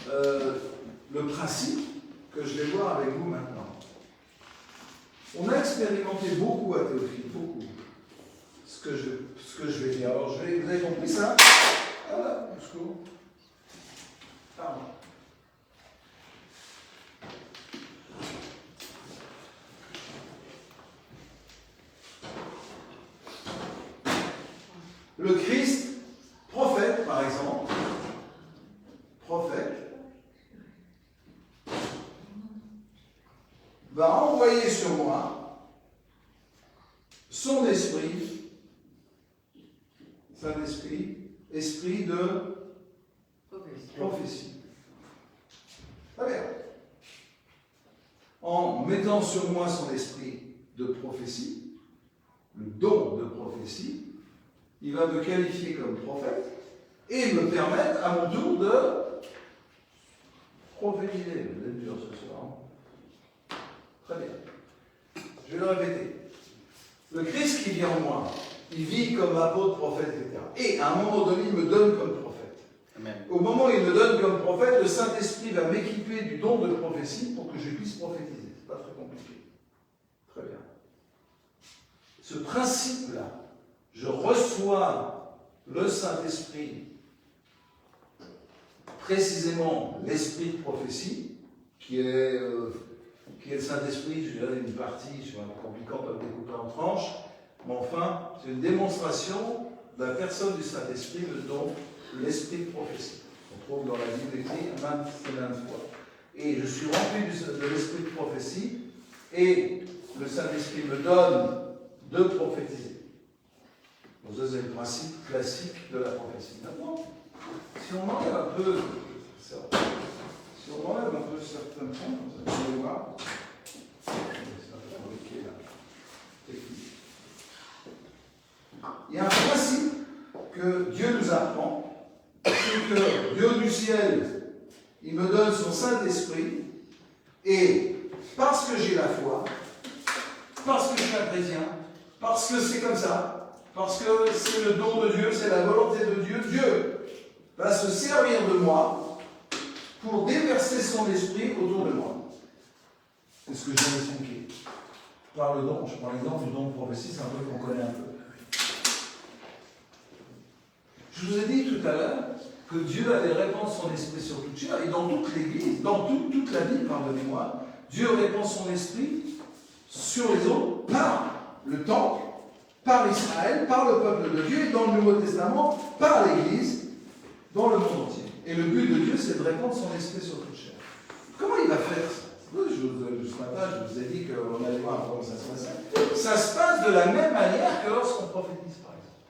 le principe que je vais voir avec vous maintenant. On a expérimenté beaucoup à Théophile, beaucoup, ce que je vais dire. Alors vous avez compris ça? Voilà, jusqu'au... Pardon. Le Christ, prophète par exemple, va envoyer sur moi son esprit, Saint-Esprit, esprit de prophétie. Très bien. En mettant sur moi son esprit de prophétie, le don de prophétie, il va me qualifier comme prophète et me permettre à mon tour de prophétiser. Vous êtes dur ce soir. Hein? Très bien. Je vais le répéter. Le Christ qui vit en moi, il vit comme apôtre, prophète, etc. Et à un moment donné, il me donne comme prophète. Amen. Au moment où il me donne comme prophète, le Saint-Esprit va m'équiper du don de prophétie pour que je puisse prophétiser. C'est pas très compliqué. Très bien. Ce principe-là, je reçois le Saint-Esprit, précisément l'esprit de prophétie, qui est le Saint-Esprit, je dirais une partie, je suis un peu compliquant, pas découper en tranches, mais enfin, c'est une démonstration de la personne du Saint-Esprit, le don, l'esprit de prophétie. On trouve dans la Bible écrit maintes et maintes fois. Et je suis rempli de l'esprit de prophétie, et le Saint-Esprit me donne de prophétiser. Donc ça, c'est le principe classique de la prophétie. Maintenant, si on enlève un peu certains points, comme ça, vous allez voir, c'est un peu compliqué là, technique. Il y a un principe que Dieu nous apprend, c'est que Dieu du ciel, il me donne son Saint-Esprit, et parce que j'ai la foi, parce que je suis un chrétien, parce que c'est comme ça, parce que c'est le don de Dieu, c'est la volonté de Dieu, Dieu va se servir de moi pour déverser son esprit autour de moi. C'est ce que j'ai expliqué. Par le don, je prends l'exemple du don de prophétie, c'est un truc qu'on connaît un peu. Je vous ai dit tout à l'heure que Dieu allait répandre son esprit sur toute chair, et dans toute l'Église, dans toute la vie, pardonnez-moi, Dieu répand son esprit sur les autres par le temple, par Israël, par le peuple de Dieu, et dans le Nouveau Testament, par l'Église, dans le monde entier. Et le but de Dieu, c'est de répandre son esprit sur toute chair. Comment il va faire ça? Ce matin, je vous ai dit qu'on allait voir comment ça se passe. Ça se passe de la même manière que lorsqu'on prophétise, par exemple.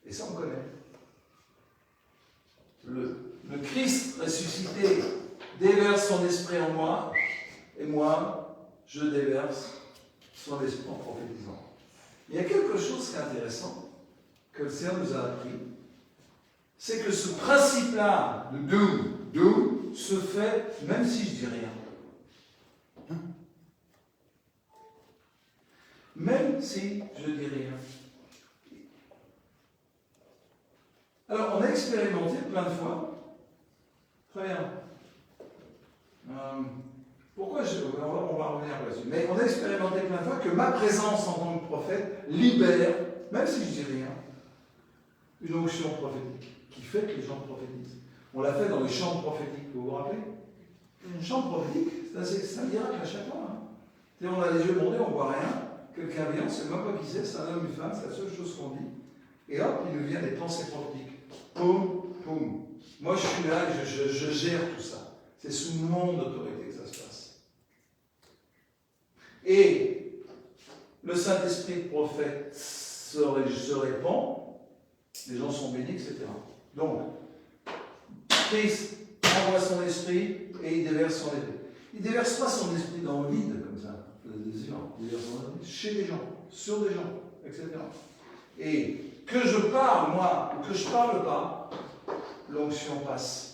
Et ça, on connaît. Le Christ ressuscité déverse son esprit en moi, et moi, je déverse son esprit en prophétisant. Il y a quelque chose qui est intéressant, que le Seigneur nous a appris, c'est que ce principe-là de do, se fait même si je dis rien. Même si je dis rien. Alors, on a expérimenté plein de fois Très bien. Pourquoi on va revenir là-dessus. Mais on a expérimenté plein de fois que ma présence en tant que prophète libère, même si je dis rien, une onction prophétique qui fait que les gens prophétisent. On l'a fait dans les chants prophétiques, vous vous rappelez? Une chant prophétique, c'est un miracle à chaque fois. Hein. On a les yeux bandés, on ne voit rien. Quelqu'un vient, on ne sait même pas qui c'est un homme, une femme, c'est la seule chose qu'on dit. Et hop, il nous vient des pensées prophétiques. Poum, poum. Moi, je suis là et je gère tout ça. C'est sous mon autorité que ça se passe. Et le Saint-Esprit prophète se répand, les gens sont bénis, etc. Donc, Christ envoie son esprit et il déverse son esprit. Il ne déverse pas son esprit dans le vide, comme ça, il déverse son esprit chez les gens, sur des gens, etc. Et que je parle, moi, ou que je ne parle pas, l'onction passe.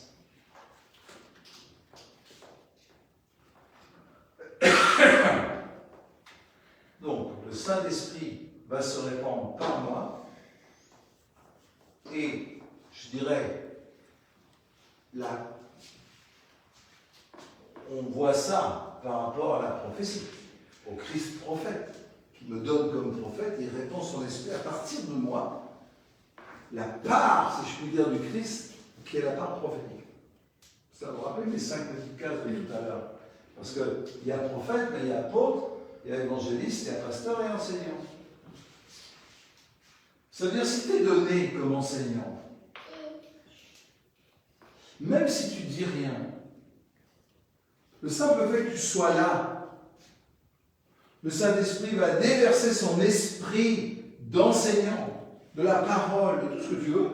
Donc, le Saint-Esprit va se répandre par moi, et je dirais, là, on voit ça par rapport à la prophétie, au Christ prophète, qui me donne comme prophète, il répand son esprit à partir de moi, la part, si je puis dire, du Christ, qui est la part prophétique. Ça vous rappelle les 5 petites cases de tout à l'heure? Parce qu'il y a prophète, mais il y a apôtre, il y a évangéliste, il y a pasteur et enseignant. Ça veut dire, si tu es donné comme enseignant, même si tu ne dis rien, le simple fait que tu sois là, le Saint-Esprit va déverser son esprit d'enseignant, de la parole, de tout ce que tu veux,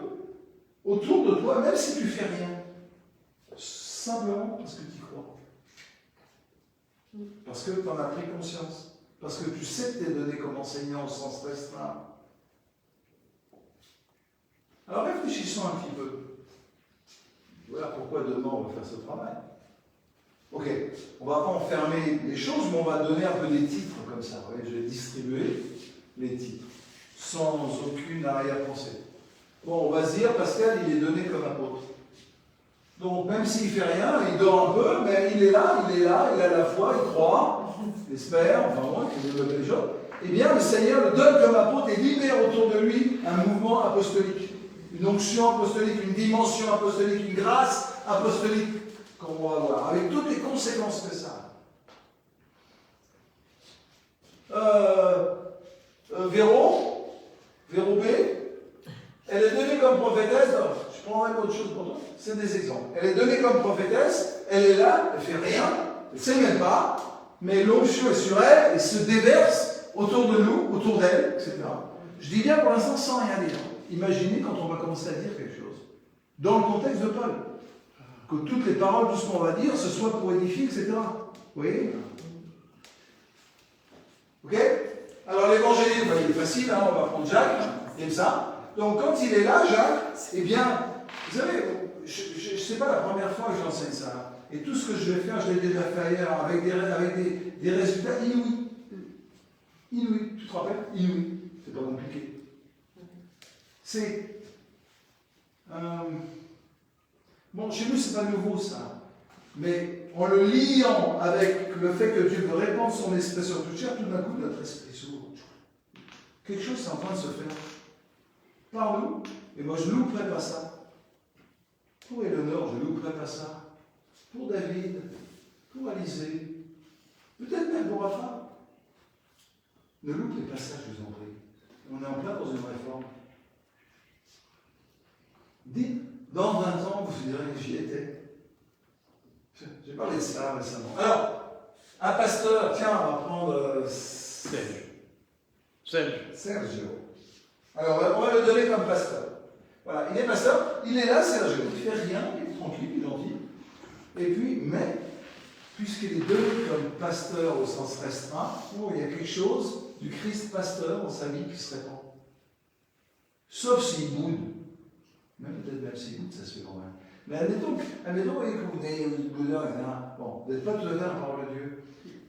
autour de toi, même si tu ne fais rien. Simplement parce que tu y crois. Parce que tu en as pris conscience. Parce que tu sais que tu es donné comme enseignant au sens restreint. Alors réfléchissons un petit peu. Voilà pourquoi demain on va faire ce travail. Ok, on ne va pas enfermer les choses, mais on va donner un peu des titres comme ça. Vous voyez, je vais distribuer les titres, sans aucune arrière-pensée. Bon, on va se dire, Pascal, il est donné comme apôtre. Donc, même s'il ne fait rien, il dort un peu, mais il est là, il a la foi, il croit, il espère, enfin moi, qui développe les choses. Eh bien, le Seigneur le donne comme apôtre et libère autour de lui un mouvement apostolique, une onction apostolique, une dimension apostolique, une grâce apostolique, comme on va voir, avec toutes les conséquences que ça a. Véro B, elle est donnée comme prophétesse. Je prendrai autre chose pour toi. C'est des exemples. Elle est donnée comme prophétesse, elle est là, elle ne fait rien, elle ne sait même pas, mais l'onction est sur elle et se déverse autour de nous, autour d'elle, etc. Je dis bien pour l'instant sans rien dire. Imaginez quand on va commencer à dire quelque chose. Dans le contexte de Paul. Que toutes les paroles, tout ce qu'on va dire, ce soit pour édifier, etc. Vous voyez? Ok? Alors l'évangéliste, il est facile, hein, on va prendre Jacques, comme ça. Donc quand il est là, Jacques, eh bien, vous savez, je ne sais pas la première fois que j'enseigne ça. Et tout ce que je vais faire, je l'ai déjà fait ailleurs, avec des résultats inouïs. Inouïs, tu te rappelles? Inouïs. C'est pas compliqué. C'est... bon, chez nous, c'est pas nouveau ça. Mais en le liant avec le fait que Dieu veut répandre son esprit sur toute chair, tout d'un coup, notre esprit s'ouvre. Quelque chose est en train de se faire. Par nous. Et moi, je ne louperai pas ça. Pour Éléonore, je ne louperai pas ça. Pour David, pour Alizé, peut-être même pour Rafa. Ne loupez pas ça, je vous en prie. On est en plein dans une réforme. Dites, dans 20 ans, vous direz que j'y étais. J'ai parlé de ça récemment. Alors, un pasteur, tiens, on va prendre Sergio. Alors, on va le donner comme pasteur. Voilà, il est pasteur, il est là, Sergio, il ne fait rien, il est tranquille, il est gentil. Et puis, mais, puisqu'il est donné comme pasteur au sens restreint, il y a quelque chose du Christ pasteur dans sa vie qui se répand. Sauf s'il boude. Même s'il boude, ça se fait quand même. Mais admettons que vous ayez une boudeur, etc. Bon, vous n'êtes pas tout à fait en parole de Dieu.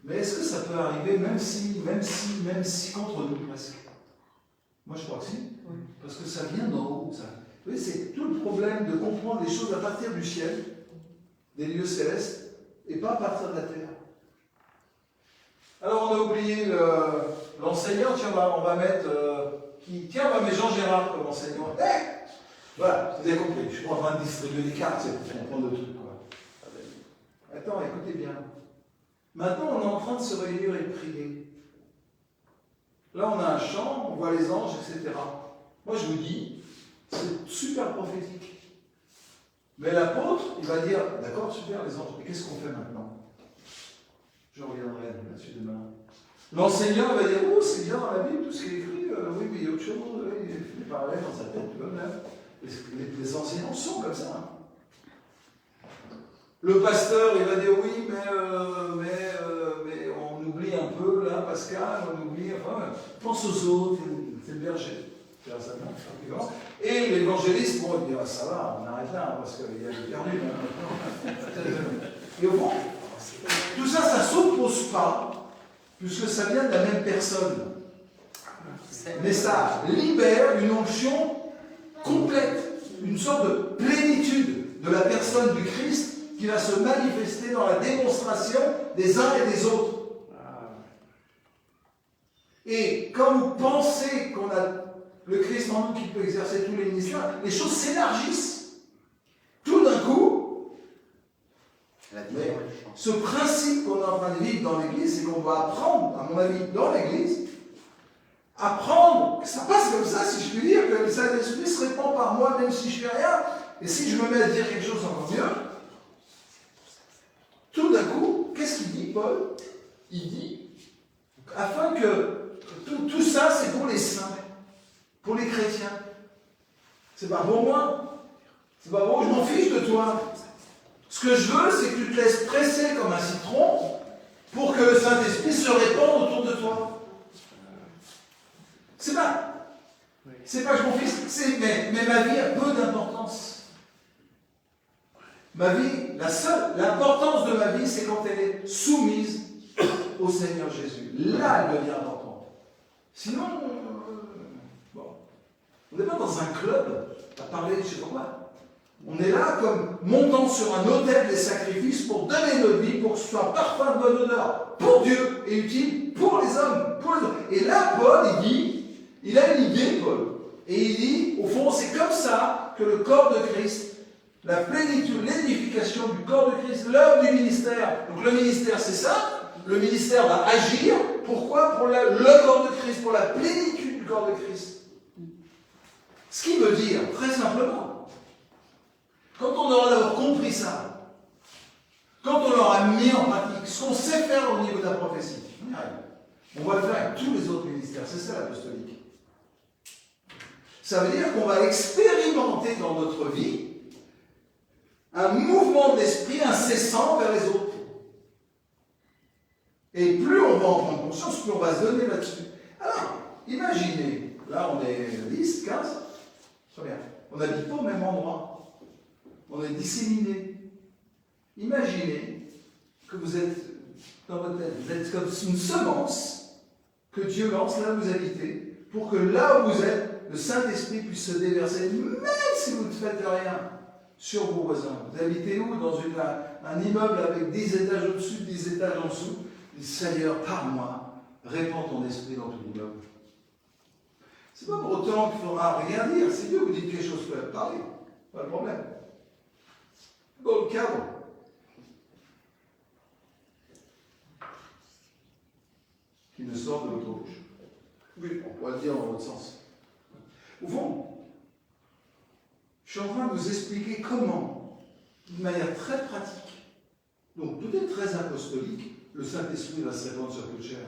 Mais est-ce que ça peut arriver, même si contre nous, presque? Moi, je crois que si. Oui. Parce que ça vient d'en haut, ça. Vous voyez, c'est tout le problème de comprendre les choses à partir du ciel. des lieux célestes et pas à partir de la terre. Alors on a oublié l'enseignant, tiens, on va mettre tiens, on va mettre Jean Gérard comme enseignant. Voilà, vous avez compris, je suis pas en train de distribuer des cartes, c'est pour comprendre le truc, quoi. Attends, écoutez bien. Maintenant, on est en train de se réunir et de prier. Là, on a un chant, on voit les anges, etc. Moi, je vous dis, c'est super prophétique. Mais l'apôtre, il va dire, d'accord, super, les anges, mais qu'est-ce qu'on fait maintenant? Je reviendrai là-dessus demain. L'enseignant va dire, oh, c'est bien dans la Bible, tout ce qui est écrit, oui, mais il y a autre chose, il fait des parallèles dans sa tête, tu vois, même. Les enseignants sont comme ça. Hein. Le pasteur, il va dire, oui, mais on oublie un peu, là, Pascal, on oublie, enfin, pense aux autres, c'est le berger. Et l'évangéliste, bon, il dit, ah, ça va, on arrête là, parce qu'il y a du perdu, là, maintenant. Et au fond, tout ça, ça ne s'oppose pas, puisque ça vient de la même personne. Mais ça libère une onction complète, une sorte de plénitude de la personne du Christ qui va se manifester dans la démonstration des uns et des autres. Et quand vous pensez qu'on a le Christ en nous qui peut exercer tous les ministères, les choses s'élargissent. Tout d'un coup, ce principe qu'on est en train de vivre dans l'Église, c'est qu'on doit apprendre, à mon avis, dans l'Église, apprendre, que ça passe comme ça, si je puis dire, que le Saint-Esprit se répand par moi, même si je ne fais rien, et si je me mets à dire quelque chose encore mieux, tout d'un coup, qu'est-ce qu'il dit, Paul? Il dit, afin que tout ça, c'est pour les saints, pour les chrétiens. C'est pas pour moi. C'est pas pour moi, je m'en fiche de toi. Ce que je veux, c'est que tu te laisses presser comme un citron pour que le Saint-Esprit se répande autour de toi. C'est pas que je m'en fiche, mais ma vie a peu d'importance. Ma vie, l'importance de ma vie, c'est quand elle est soumise au Seigneur Jésus. Là, elle devient importante. Sinon, bon, on n'est pas dans un club à parler de je sais pas quoi. On est là comme montant sur un autel des sacrifices pour donner notre vie, pour que ce soit parfum de bonne odeur pour Dieu et utile pour les hommes. Et là, Paul, il dit, il a une idée, Paul. Et il dit, au fond, c'est comme ça que le corps de Christ, la plénitude, l'édification du corps de Christ, l'œuvre du ministère. Donc le ministère, c'est ça. Le ministère va agir. Pourquoi? Pour le corps de Christ, pour la plénitude du corps de Christ. Ce qui veut dire, très simplement, quand on aura d'abord compris ça, quand on l'aura mis en pratique, ce qu'on sait faire au niveau de la prophétie, on va le faire avec tous les autres ministères. C'est ça l'apostolique. Ça veut dire qu'on va expérimenter dans notre vie un mouvement d'esprit incessant vers les autres. Et plus on va en prendre conscience, plus on va se donner là-dessus. Alors, imaginez, là on est 10, 15, très bien. On n'habite pas au même endroit. On est disséminés. Imaginez que vous êtes dans votre tête, vous êtes comme une semence que Dieu lance là où vous habitez, pour que là où vous êtes, le Saint-Esprit puisse se déverser, même si vous ne faites rien, sur vos voisins. Vous habitez où? Dans un immeuble avec 10 étages au-dessus, 10 étages en dessous. Le Seigneur, par moi, répand ton esprit dans tout l'immeuble. C'est pas pour autant qu'il ne faudra rien dire. Si Dieu vous dit quelque chose, parlez. Pas de problème. Dans le cadre. Qui ne sort de votre bouche. Oui, on pourrait le dire dans l'autre sens. Au fond, je suis en train de vous expliquer comment, d'une manière très pratique, donc peut-être très apostolique, le Saint-Esprit va se répandre sur toute chair.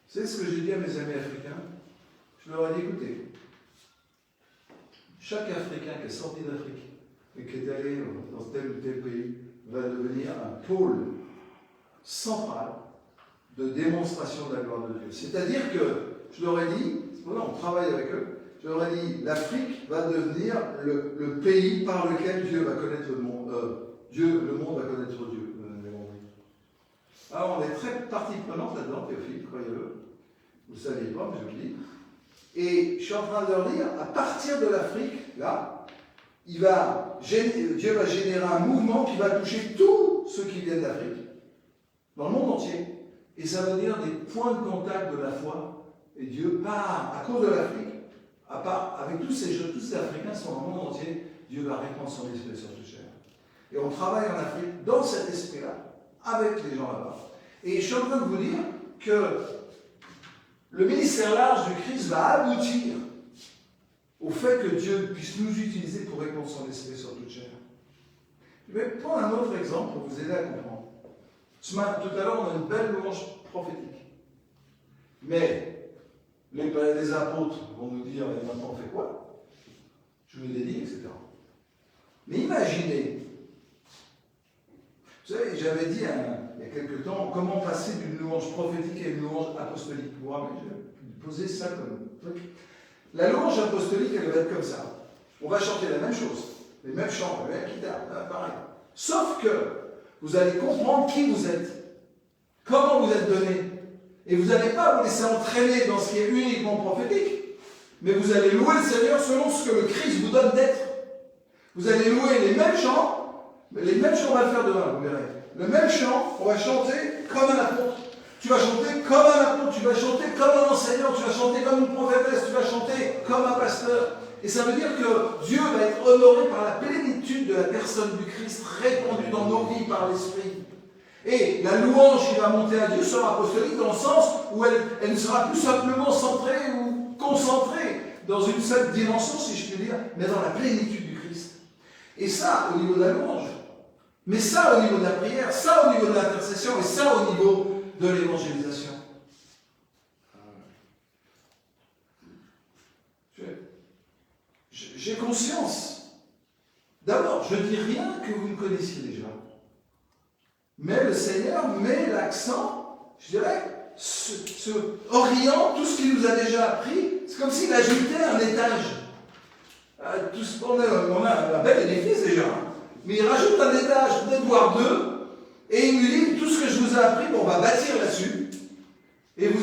Vous savez ce que j'ai dit à mes amis africains? Je leur ai dit, écoutez, chaque Africain qui est sorti d'Afrique et qui est allé dans tel ou tel pays va devenir un pôle central de démonstration de la gloire de Dieu. C'est-à-dire que, je leur ai dit, voilà, on travaille avec eux, je leur ai dit, l'Afrique va devenir le pays par lequel Dieu va connaître le monde. Le monde va connaître Dieu. Alors, on est très partie prenante là-dedans, Théophile, croyez-le. Vous ne le saviez pas, mais je vous le dis. Et je suis en train de leur dire, à partir de l'Afrique, là, Dieu va générer un mouvement qui va toucher tous ceux qui viennent d'Afrique, dans le monde entier. Et ça veut dire des points de contact de la foi. Et Dieu part, à cause de l'Afrique, avec tous ces Africains sont dans le monde entier, Dieu va répandre son esprit sur toute chair. Et on travaille en Afrique dans cet esprit-là, avec les gens là-bas. Et je suis en train de vous dire que le ministère large du Christ va aboutir au fait que Dieu puisse nous utiliser pour répandre son esprit sur toute chair. Je vais prendre un autre exemple pour vous aider à comprendre. Tout à l'heure, on a une belle louange prophétique. Mais les apôtres vont nous dire, et maintenant on fait quoi? Je me dédie, etc. Mais imaginez, vous savez, j'avais dit il y a quelque temps, comment passer d'une louange prophétique à une louange apostolique. Vous vous rappelez, j'ai posé ça comme truc. La louange apostolique, elle va être comme ça. On va chanter la même chose, les mêmes chants, la même guitare, pareil. Sauf que vous allez comprendre qui vous êtes, comment vous êtes donné. Et vous n'allez pas vous laisser entraîner dans ce qui est uniquement prophétique, mais vous allez louer le Seigneur selon ce que le Christ vous donne d'être. Vous allez louer les mêmes chants, on va le faire demain, vous verrez. Le même chant, on va chanter comme un apôtre. Tu vas chanter comme un apôtre, tu vas chanter comme un enseignant, tu vas chanter comme une prophétesse, tu vas chanter comme un pasteur. Et ça veut dire que Dieu va être honoré par la plénitude de la personne du Christ répandue dans nos vies par l'Esprit. Et la louange qui va monter à Dieu sera apostolique dans le sens où elle ne sera plus simplement centrée ou concentrée dans une seule dimension, si je puis dire, mais dans la plénitude du Christ. Et ça, au niveau de la louange. Mais ça, au niveau de la prière, ça, au niveau de l'intercession, et ça, au niveau de l'évangélisation. J'ai conscience. D'abord, je ne dis rien que vous ne connaissiez déjà. Mais le Seigneur met l'accent, je dirais, oriente tout ce qu'il nous a déjà appris. C'est comme s'il ajoutait un étage. On a un bel édifice déjà, mais il rajoute un étage, peut-être voire deux, et il nous dit tout ce que je vous ai appris, on va bâtir là-dessus. Et vous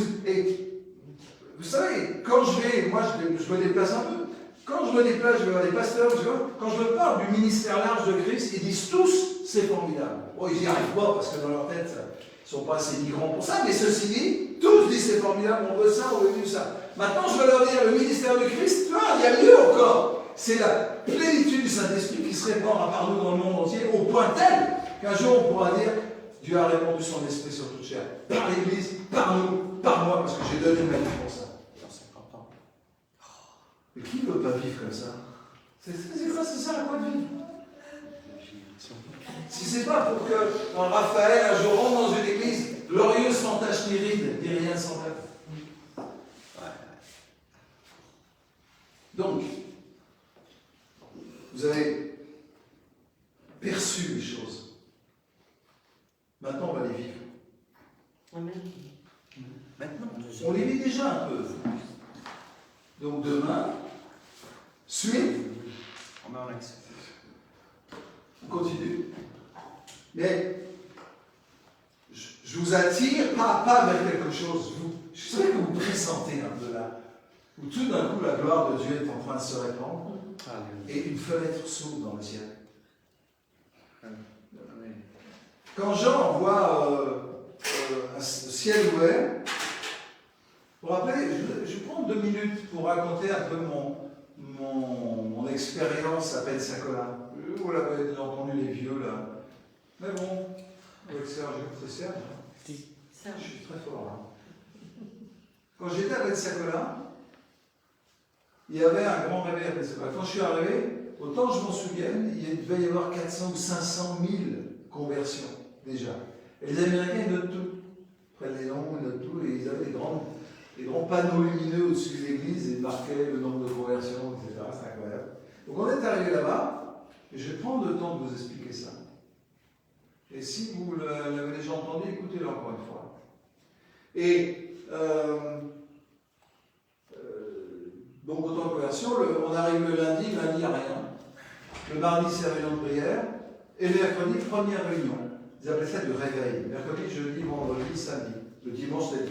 savez, quand je vais, moi je me déplace un peu, quand je me déplace, je vais voir des pasteurs, quand je me parle du ministère large de Christ, ils disent tous c'est formidable. Bon, ils n'y arrivent pas parce que dans leur tête, ils ne sont pas assez migrants pour ça, mais ceci dit, tous disent c'est formidable, on veut ça, on veut ça. Maintenant, je vais leur dire, le ministère de Christ, il y a mieux encore. C'est la plénitude du Saint-Esprit qui se répandra par nous dans le monde entier, au point tel qu'un jour on pourra dire Dieu a répandu son esprit sur toute chair. Par l'Église, par nous, par moi, parce que j'ai donné ma vie pour ça. Dans 50 ans. Mais qui ne veut pas vivre comme ça? C'est quoi, c'est ça la quoi de vivre? Si c'est pas pour que Raphaël un jour rentre dans une église glorieuse, sans tache ni ride, ni rien sans tache. Donc, vous avez perçu les choses. Maintenant, on va les vivre. Amen. Maintenant, on les vit déjà un peu. Donc demain, suite, on continue. Mais je vous attire pas à pas vers quelque chose. Je sais que vous pressentez un peu là, où tout d'un coup la gloire de Dieu est en train de se répandre et une fenêtre s'ouvre dans le ciel. Quand Jean voit un ciel ouvert, vous vous rappelez, je vais prendre 2 minutes pour raconter un peu mon expérience à Pensacola. Vous l'avez déjà entendu, les vieux là. Mais bon, avec Serge, c'est Serge. Je suis très fort là. Quand j'étais à Pensacola, il y avait un grand réveil à Pensacola. Quand je suis arrivé, autant que je m'en souvienne, il devait y avoir 400 ou 500 000 conversions déjà. Et les Américains, ils notent tout. Prennent les noms, ils notent tout, et ils avaient des grands panneaux lumineux au-dessus de l'église et marquaient le nombre de conversions, etc. C'est incroyable. Donc on est arrivé là-bas, et je vais prendre le temps de vous expliquer ça. Et si vous l'avez déjà entendu, écoutez-le encore une fois. Et donc autant de conversions, on arrive le lundi, il n'y a rien. Le mardi, c'est réunion de prière. Et le mercredi, première réunion. Ils appellent ça du réveil. Mercredi, jeudi, vendredi, samedi. Le dimanche, c'est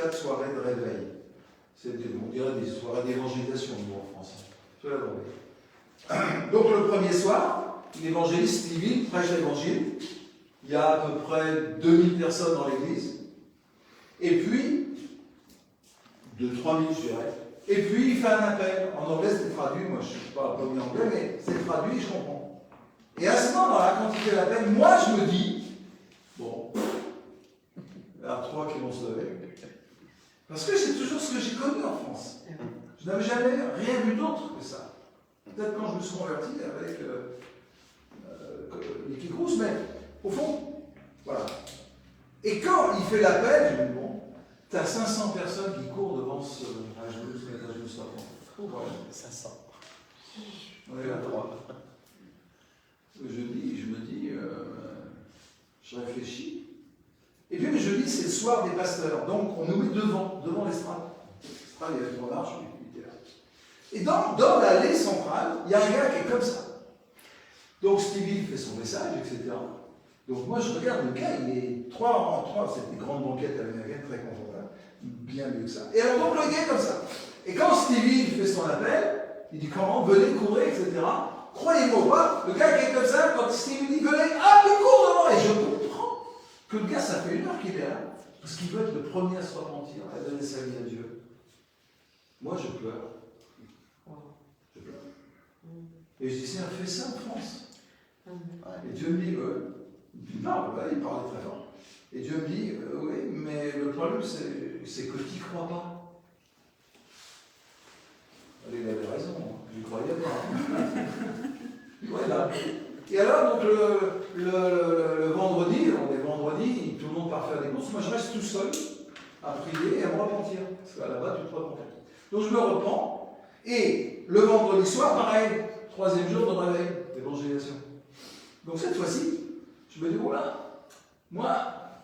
4 soirées de réveil. On dirait des soirées d'évangélisation, nous, en France. Je l'adore. Donc le premier soir, l'évangéliste Stevie prêche l'évangile. Il y a à peu près 2000 personnes dans l'église. Et puis, 2-3000 je dirais. Et puis il fait un appel. En anglais c'était traduit, moi je ne suis pas bien anglais, mais c'est traduit et je comprends. Et à ce moment-là, quand il fait l'appel, moi je me dis, bon, il y en a 3 qui vont se lever. Parce que c'est toujours ce que j'ai connu en France. Je n'avais jamais rien vu d'autre que ça. Peut-être quand je me suis converti avec Nicky Cruz, mais au fond, voilà. Et quand il fait l'appel, je me dis, bon, t'as 500 personnes qui courent devant ce... Ah, je me souviens, voilà. 500. On est là, 3. Je me dis, je réfléchis. Et puis le jeudi, c'est le soir des pasteurs. Donc on nous met devant l'estrade. L'estrade, il y avait 3 marches, il était là. Et dans l'allée centrale, il y a un gars qui est comme ça. Donc Stevie fait son message, etc. Donc moi je regarde le gars, il est 3 en 3, c'est des grandes banquettes américaines, très confortables, bien mieux que ça. Et alors donc le gars est comme ça. Et quand Stevie fait son appel, il dit comment, venez courir, etc. Croyez-moi, le gars qui est comme ça, quand Stevie dit venez, ah, il court devant. Et je comprends que le gars, ça fait 1 heure qu'il est là, parce qu'il veut être le premier à se repentir, à donner sa vie à Dieu. Moi je pleure. Je pleure. Et je dis, Seigneur, fais ça en France. Et Dieu me dit, il parle très fort. Et Dieu me dit, oui, mais le problème, c'est que tu n'y crois pas. Il avait raison, je ne croyais pas. Voilà. Et alors, donc, le vendredi, les vendredis, tout le monde part faire des courses. Moi, je reste tout seul à prier et à me repentir. Parce qu'à là-bas, tu te repens. Donc, je me repens. Et le vendredi soir, pareil, 3e jour de réveil, d'évangélisation. Donc cette fois-ci, je me dis, voilà,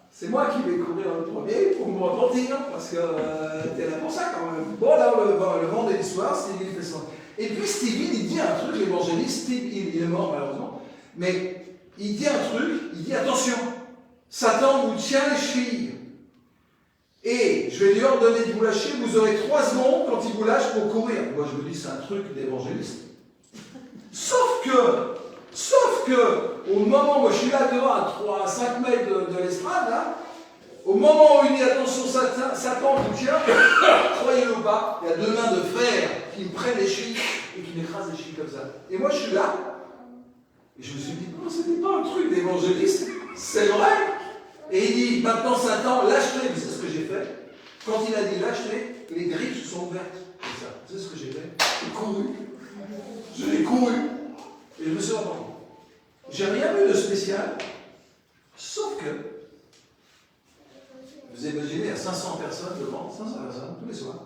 c'est moi qui vais courir le premier pour me repentir, parce que t'es là pour ça quand même. Bon, là, le vendredi soir, Stevie fait son... Et puis Stevie, il dit un truc, l'évangéliste, il est mort malheureusement, mais il dit un truc, il dit, attention, Satan vous tient les chevilles, et je vais lui ordonner de vous lâcher, vous aurez 3 secondes quand il vous lâche pour courir. Moi je me dis, c'est un truc d'évangéliste. Sauf que, au moment où moi, je suis là devant à 5 mètres de l'estrade, là, au moment où il dit attention, Satan vous tient, croyez-le ou pas, il y a 2 mains de fer qui me prennent les chevilles et qui m'écrasent les chevilles comme ça. Et moi je suis là, et je me suis dit, non, c'était pas un truc d'évangéliste, c'est vrai. Et il dit, maintenant Satan, lâche-les, mais c'est ce que j'ai fait. Quand il a dit lâche-les, les grilles se sont ouvertes. C'est ça, c'est ce que j'ai fait. J'ai couru. Je l'ai couru. Et je me suis repenti. J'ai rien vu de spécial, sauf que, vous imaginez, il y a 500 personnes devant, 500 personnes, tous les soirs.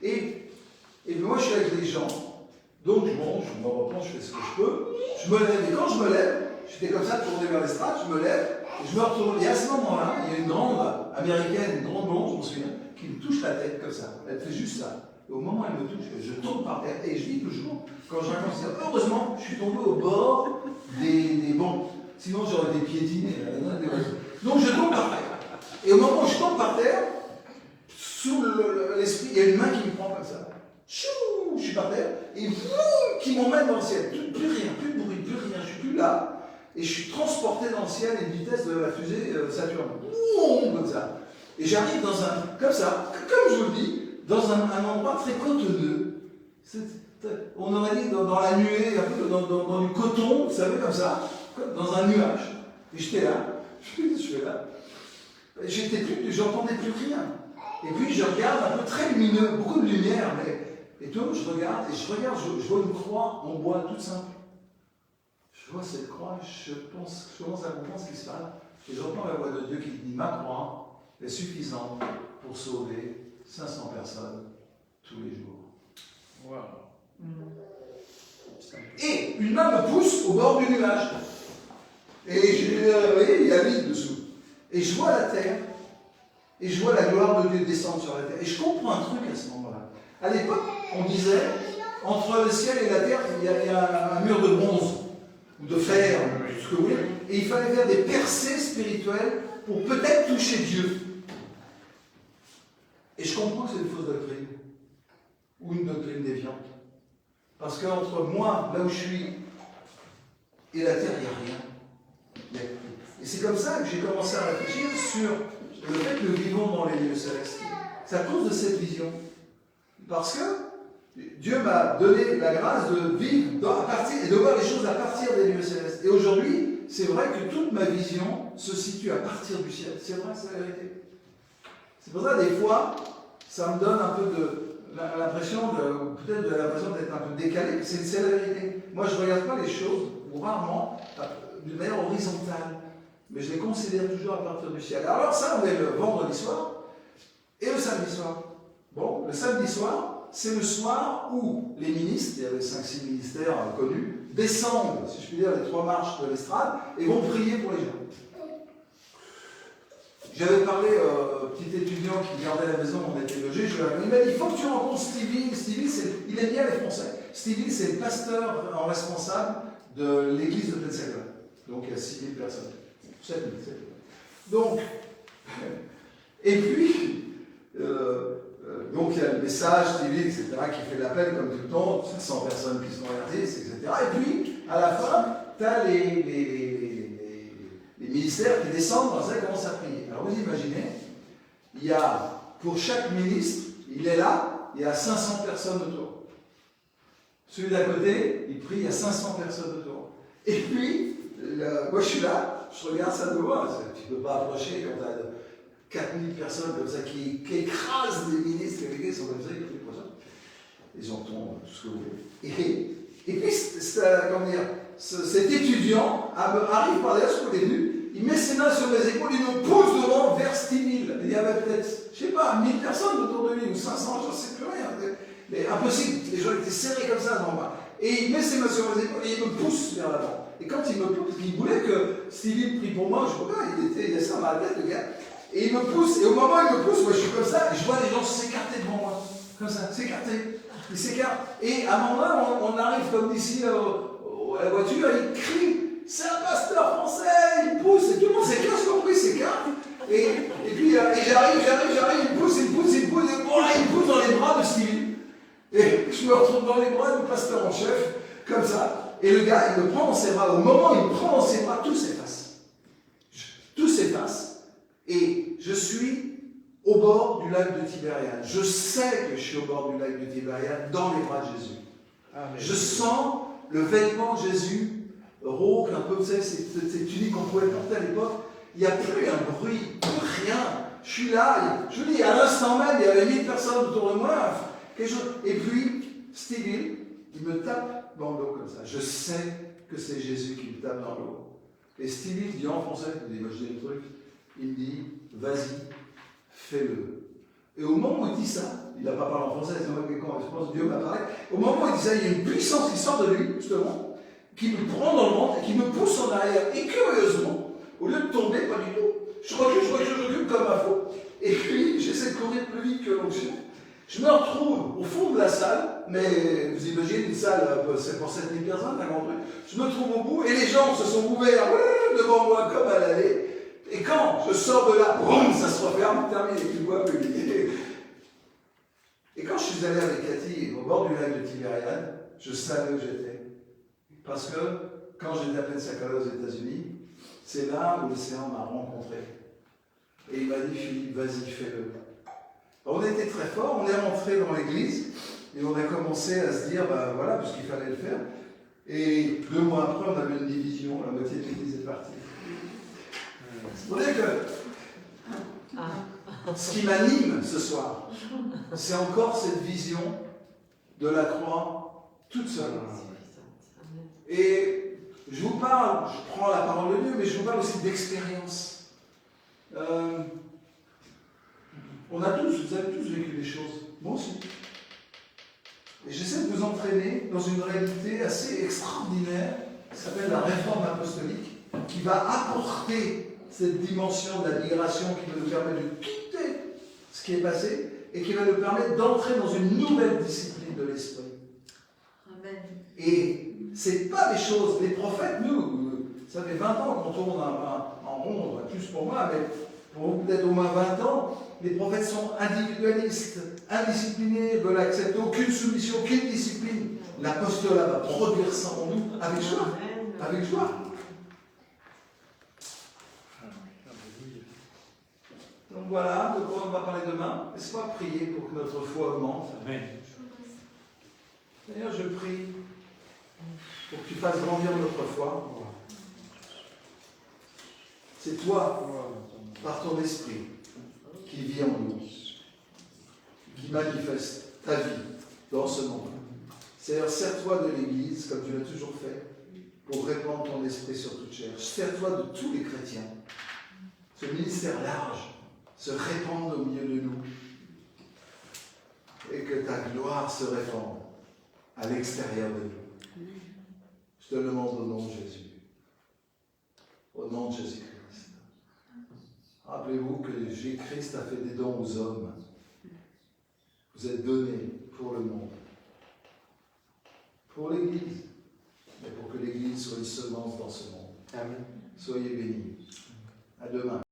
Et moi, je suis avec les gens, donc je me reprends, je fais ce que je peux, je me lève, et quand je me lève, j'étais comme ça, tourné vers l'estrade, je me lève, et je me retourne, et à ce moment-là, il y a une grande américaine, une grande blonde, je m'en souviens, qui me touche la tête comme ça, elle fait juste ça. Et au moment où elle me touche, je tombe par terre, et je dis toujours, quand je raconte ça, heureusement, je suis tombé au bord des bancs. Sinon, j'aurais des piétinés. Donc, je tombe par terre. Et au moment où je tombe par terre, sous l'esprit, il y a une main qui me prend comme ça. Chou, je suis par terre, et qui m'emmène dans le ciel. Plus rien, plus de bruit, plus rien, je suis plus là. Et je suis transporté dans le ciel à une vitesse de la fusée Saturne. Comme ça. Et j'arrive dans un, comme ça, comme je vous le dis, dans un endroit très cotonneux. On aurait dit dans la nuée, un peu dans du coton, vous savez, comme ça, dans un nuage. Et j'étais là, je suis là. J'entendais plus rien. Et puis je regarde un peu très lumineux, beaucoup de lumière, et tout, je regarde, je vois une croix en bois toute simple. Je vois cette croix, je commence à comprendre ce qui se passe, et j'entends la voix de Dieu qui dit, ma croix est suffisante pour sauver 500 personnes tous les jours. Wow. Et une main me pousse au bord du nuage. Et vous voyez, il y a vide dessous. Et je vois la terre. Et je vois la gloire de Dieu descendre sur la terre. Et je comprends un truc à ce moment-là. À l'époque, on disait, entre le ciel et la terre, il y a un mur de bronze, ou de fer, ce que vous voulez. Et il fallait faire des percées spirituelles pour peut-être toucher Dieu. Et je comprends que c'est une fausse doctrine. Ou une doctrine déviante. Parce qu'entre moi, là où je suis, et la terre, il n'y a rien. Et c'est comme ça que j'ai commencé à réfléchir sur le fait que nous vivons dans les lieux célestes. C'est à cause de cette vision. Parce que Dieu m'a donné la grâce de vivre à partir, et de voir les choses à partir des lieux célestes. Et aujourd'hui, c'est vrai que toute ma vision se situe à partir du ciel. C'est vrai, c'est la vérité. C'est pour ça, des fois, ça me donne un peu l'impression d'être un peu décalé. C'est la vérité. Moi, je ne regarde pas les choses, ou rarement, d'une manière horizontale. Mais je les considère toujours à partir du ciel. Alors ça, on est le vendredi soir et le samedi soir. Bon, le samedi soir, c'est le soir où les ministres, il y avait 5-6 ministères connus, descendent, si je puis dire, les 3 marches de l'estrade et vont prier pour les gens. J'avais parlé au petit étudiant qui gardait la maison où on était logé, il m'a dit, il faut que tu rencontres Stevie. Stevie, il aime bien les Français. Stevie, c'est le pasteur en responsable de l'église de Pensacola. Donc il y a 6 000 personnes. 7 000. Donc, et puis, donc il y a le message, Stevie, etc., qui fait l'appel comme tout le temps, 500 personnes qui sont convertissent, etc. Et puis, à la fin, tu as les ministères qui descendent dans ça et commencent à prier. Alors vous imaginez, il y a, pour chaque ministre, il est là, il y a 500 personnes autour. Celui d'à côté, il prie, il y a 500 personnes autour. Et puis, moi je suis là, je regarde ça de loin, tu ne peux pas approcher quand tu as 4000 personnes comme ça qui écrasent des ministres, les sont comme ça, ils prient pour ça. Ils entendent tout ce que vous voulez. Et puis, cet étudiant arrive par derrière, ce qu'on est venu, il met ses mains sur mes épaules, il me pousse devant vers 10 000. Il y avait peut-être, je ne sais pas, 1000 personnes autour de lui, ou 500, je ne sais plus rien. Mais impossible, les gens étaient serrés comme ça devant moi. Et il met ses mains sur mes épaules et il me pousse vers l'avant. Et quand il me pousse, il voulait que Stevie prie pour moi, je ne sais pas, il était ça dans la tête, le gars. Et il me pousse, et au moment où il me pousse, moi je suis comme ça, et je vois les gens s'écarter devant moi. Comme ça, s'écarter. Ils s'écartent. Et à un moment là, on arrive comme d'ici à la voiture, il crie, c'est un pasteur français, il pousse, et tout le monde s'écarte, j'ai compris, s'écarte. Et puis j'arrive, il pousse, et bon, il me pousse dans les bras de Stevie. Et je me retrouve dans les bras du pasteur en chef, comme ça. Et le gars, il me prend dans ses bras. Au moment où il me prend dans ses bras, tout s'efface. Tout s'efface. Et je suis au bord du lac de Tibériade. Je sais que je suis au bord du lac de Tibériade, dans les bras de Jésus. Amen. Je sens le vêtement de Jésus, rauque, un peu, vous savez, cette tunique qu'on pouvait porter à l'époque. Il n'y a plus un bruit, plus rien. Je suis là, je vous dis, à l'instant même, il y avait 1000 personnes autour de moi. Quelque chose. Et puis, Stevie, il me tape dans l'eau comme ça. Je sais que c'est Jésus qui me tape dans l'eau. Et Stevie dit en français, il me dit, imaginez le truc, il me dit, vas-y, fais-le. Et au moment où il dit ça, il n'a pas parlé en français, c'est moi qui pense que Dieu m'a parlé. Au moment où il dit ça, il y a une puissance qui sort de lui, justement, qui me prend dans le ventre et qui me pousse en arrière. Et curieusement, au lieu de tomber, pas du tout, je recule comme un faux. Et puis, j'essaie de courir plus vite que l'onction. Je me retrouve au fond de la salle, mais vous imaginez une salle, c'est pour 7000 personnes, un grand truc. Je me trouve au bout et les gens se sont ouverts devant moi comme à l'allée. Et quand je sors de là, boum, ça se referme, terminé, tu ne vois plus. Et quand je suis allé avec Cathy au bord du lac de Tibériade, je savais où j'étais. Parce que quand j'étais à Pensacola aux États-Unis, c'est là où l'océan m'a rencontré. Et il m'a dit, Philippe, vas-y, fais-le. On était très fort, on est rentré dans l'église et on a commencé à se dire, ben voilà, puisqu'il fallait le faire. Et 2 mois après, on avait une division, la moitié de l'église est partie. C'est pour dire que ce qui m'anime ce soir, c'est encore cette vision de la croix toute seule. Et je vous parle, je prends la parole de Dieu, mais je vous parle aussi d'expérience. Vous avez tous vécu des choses, moi aussi. Et j'essaie de vous entraîner dans une réalité assez extraordinaire, qui s'appelle la réforme apostolique, qui va apporter cette dimension de la migration qui va nous permettre de quitter ce qui est passé et qui va nous permettre d'entrer dans une nouvelle discipline de l'esprit. Amen. Et ce n'est pas des choses, les prophètes, nous, ça fait 20 ans qu'on tourne en rond, plus pour moi, mais pour vous peut-être au moins 20 ans, les prophètes sont individualistes, indisciplinés, veulent accepter aucune soumission, aucune discipline. L'apostolat va produire ça en nous avec joie. Amen. Avec joie. Alléluia. Donc voilà, de quoi on va parler demain. Laisse-moi prier pour que notre foi augmente. Amen. D'ailleurs, je prie pour que tu fasses grandir notre foi. C'est toi, par ton esprit, qui vis en nous, qui manifeste ta vie dans ce monde. Seigneur, sers-toi de l'Église, comme tu l'as toujours fait, pour répandre ton esprit sur toute chair. Sers-toi de tous les chrétiens. Ce ministère large se répande au milieu de nous. Et que ta gloire se répande à l'extérieur de nous. Je te le demande au nom de Jésus. Au nom de Jésus-Christ. Rappelez-vous que Jésus-Christ a fait des dons aux hommes. Vous êtes donnés pour le monde. Pour l'Église. Mais pour que l'Église soit une semence dans ce monde. Amen. Soyez bénis. À demain.